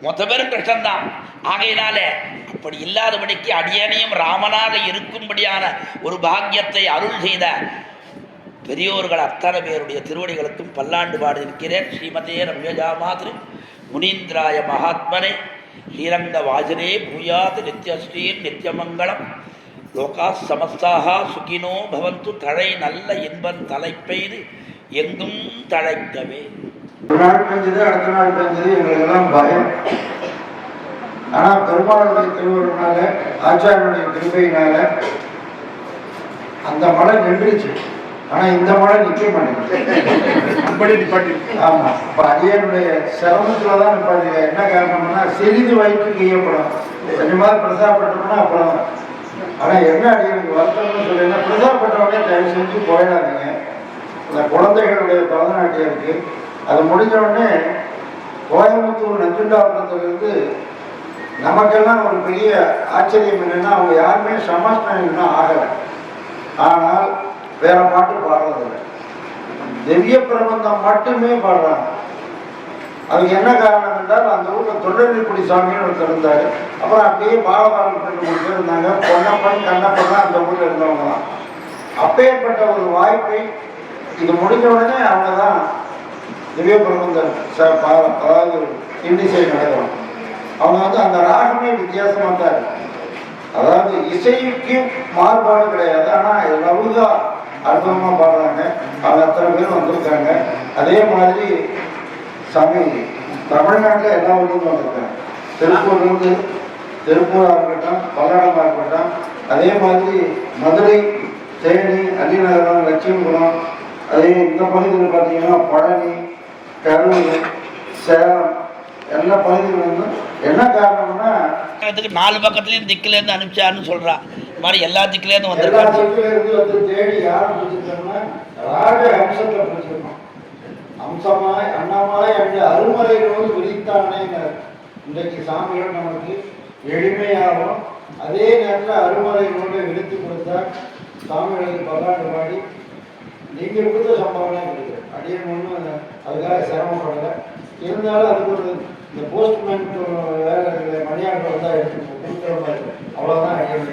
B: மொத்த பேரும் கிருஷ்ணன்தான். ஆகையினாலே அப்படி இல்லாதபடிக்கு அடியனையும் ராமனாக இருக்கும்படியான ஒரு பாக்கியத்தை அருள் செய்த பெரியோர்கள் அத்தனை பேருடைய திருவடிகளுக்கும் பல்லாண்டு பாடி இருக்கிறேன். ஸ்ரீமதே ரம்யஜா மாதிரி முனீந்திராய மகாத்மனே ஸ்ரீரங்க வாஜனே பூயாத் நித்யஸ்ரீர் நித்யமங்கலம் லோகா சமஸ்தாக சுகினோ பவந்து. தழை நல்ல இன்பன் தலைப்பெய்து எங்கும் தழைக்கவே.
C: ஒரு நாள் பெஞ்சது, அடுத்த நாள் பெஞ்சது, எங்களுக்கெல்லாம் பயம். ஆனால் பெருமாளுடைய திருவருளால, ஆச்சாரியனுடைய கிருபையினால அந்த மழை நின்றுச்சு. ஆனால் இந்த மழை நிற்க மாட்டேங்குது. ஆமாம், இப்போ அடியனுடைய சிரமத்தில் தான் நிப்பாட்டி. என்ன காரணம்னா, சிறிது வயிற்றுக்கு ஈயப்படும், கொஞ்சமாவது பிரசாப்பட்டோம்னா அப்புறம். ஆனால் என்ன அடியனுக்கு வருத்தம்னு சொல்லினா, பிரசாப்பட்டவனே தயவு செஞ்சு போயிடாதீங்க. இந்த குழந்தைகளுடைய பரதநாட்டியம் இருக்குது, அது முடிஞ்சவுடனே கோயம்புத்தூர் நஞ்சுண்டாபுரத்துலேருந்து நமக்கெல்லாம் ஒரு பெரிய ஆச்சரியம் என்னென்னா, அவங்க யாருமே சமஸ்தானம் இன்னும் ஆகலை. ஆனால் வேற பாட்டு பாடுறதில்லை, திவ்ய பிரபந்தம் மட்டுமே பாடுறாங்க. அதுக்கு என்ன காரணம் என்றால், அந்த ஊரில் தொண்டர்குடி சாமின்னு ஒருத்தர் இருந்தார். அப்புறம் அப்படியே பாலபாலன் 3 பேர் இருந்தாங்க. பொன்னப்பன் கண்ணப்பன் அந்த ஊரில் இருந்தவங்க தான். அப்பேற்பட்ட ஒரு வாய்ப்பை இது முடிஞ்ச உடனே அவங்க தான் திவ்ய பிரபந்தர் அதாவது இன்னிசை நடக்கும். அவங்க வந்து அந்த ராகமே வித்தியாசமாக தான் இருக்கும். அதாவது இசைக்கு மாறுபாடு கிடையாது, ஆனால் லவுகா அற்புதமாக பாடுறாங்க. அவங்க அத்தனை பேர் வந்திருக்காங்க. அதே மாதிரி சாமி தமிழ்நாட்டில் எல்லா ஊருக்கும் வந்திருக்காங்க. திருப்பூர்லேருந்து திருப்பூராக இருக்கட்டும், பல்லடமாக இருக்கட்டும், அதே மாதிரி மதுரை, தேனி, அள்ளிநகரம், லட்சுமிபுரம், அதே இந்த பகுதியில் பார்த்தீங்கன்னா பழனி, கரூர், சேலம் எல்லா பகுதிகளும். என்ன காரணம்னா
B: 4 பக்கத்துலேயும் திக்கிலேருந்து அனுப்பிச்சாருன்னு சொல்கிறா. இந்த மாதிரி எல்லா திக்கிலேருந்து
C: எல்லா
B: வந்திருக்காங்க.
C: திக்கிலேருந்து வந்து தேடி யாரை பிடிச்சிருக்கோம்னா ராக அம்சத்தை பிடிச்சிருக்கோம். அம்சமாய் அன்னமாய் என்று அருமறைகளோடு விரித்தானே. இன்றைக்கு சாமிகள் நமக்கு எளிமையாகவும் அதே நேரத்தில் அருமறைகளோடு விரித்து கொடுத்தா சாமிகளுக்கு பல்லாண்டு பாடி நீங்கள் கொடுத்த சம்பவம்லாம் இருக்குது. அடியன் ஒன்றும் அதுக்காக சிரமப்படலை. இருந்தாலும் அதுக்கு ஒரு இந்த போஸ்ட்மேன் வேலை மணியாளர் தான் எடுத்து கொடுக்குற மாதிரி அவ்வளோதான் அடியன்.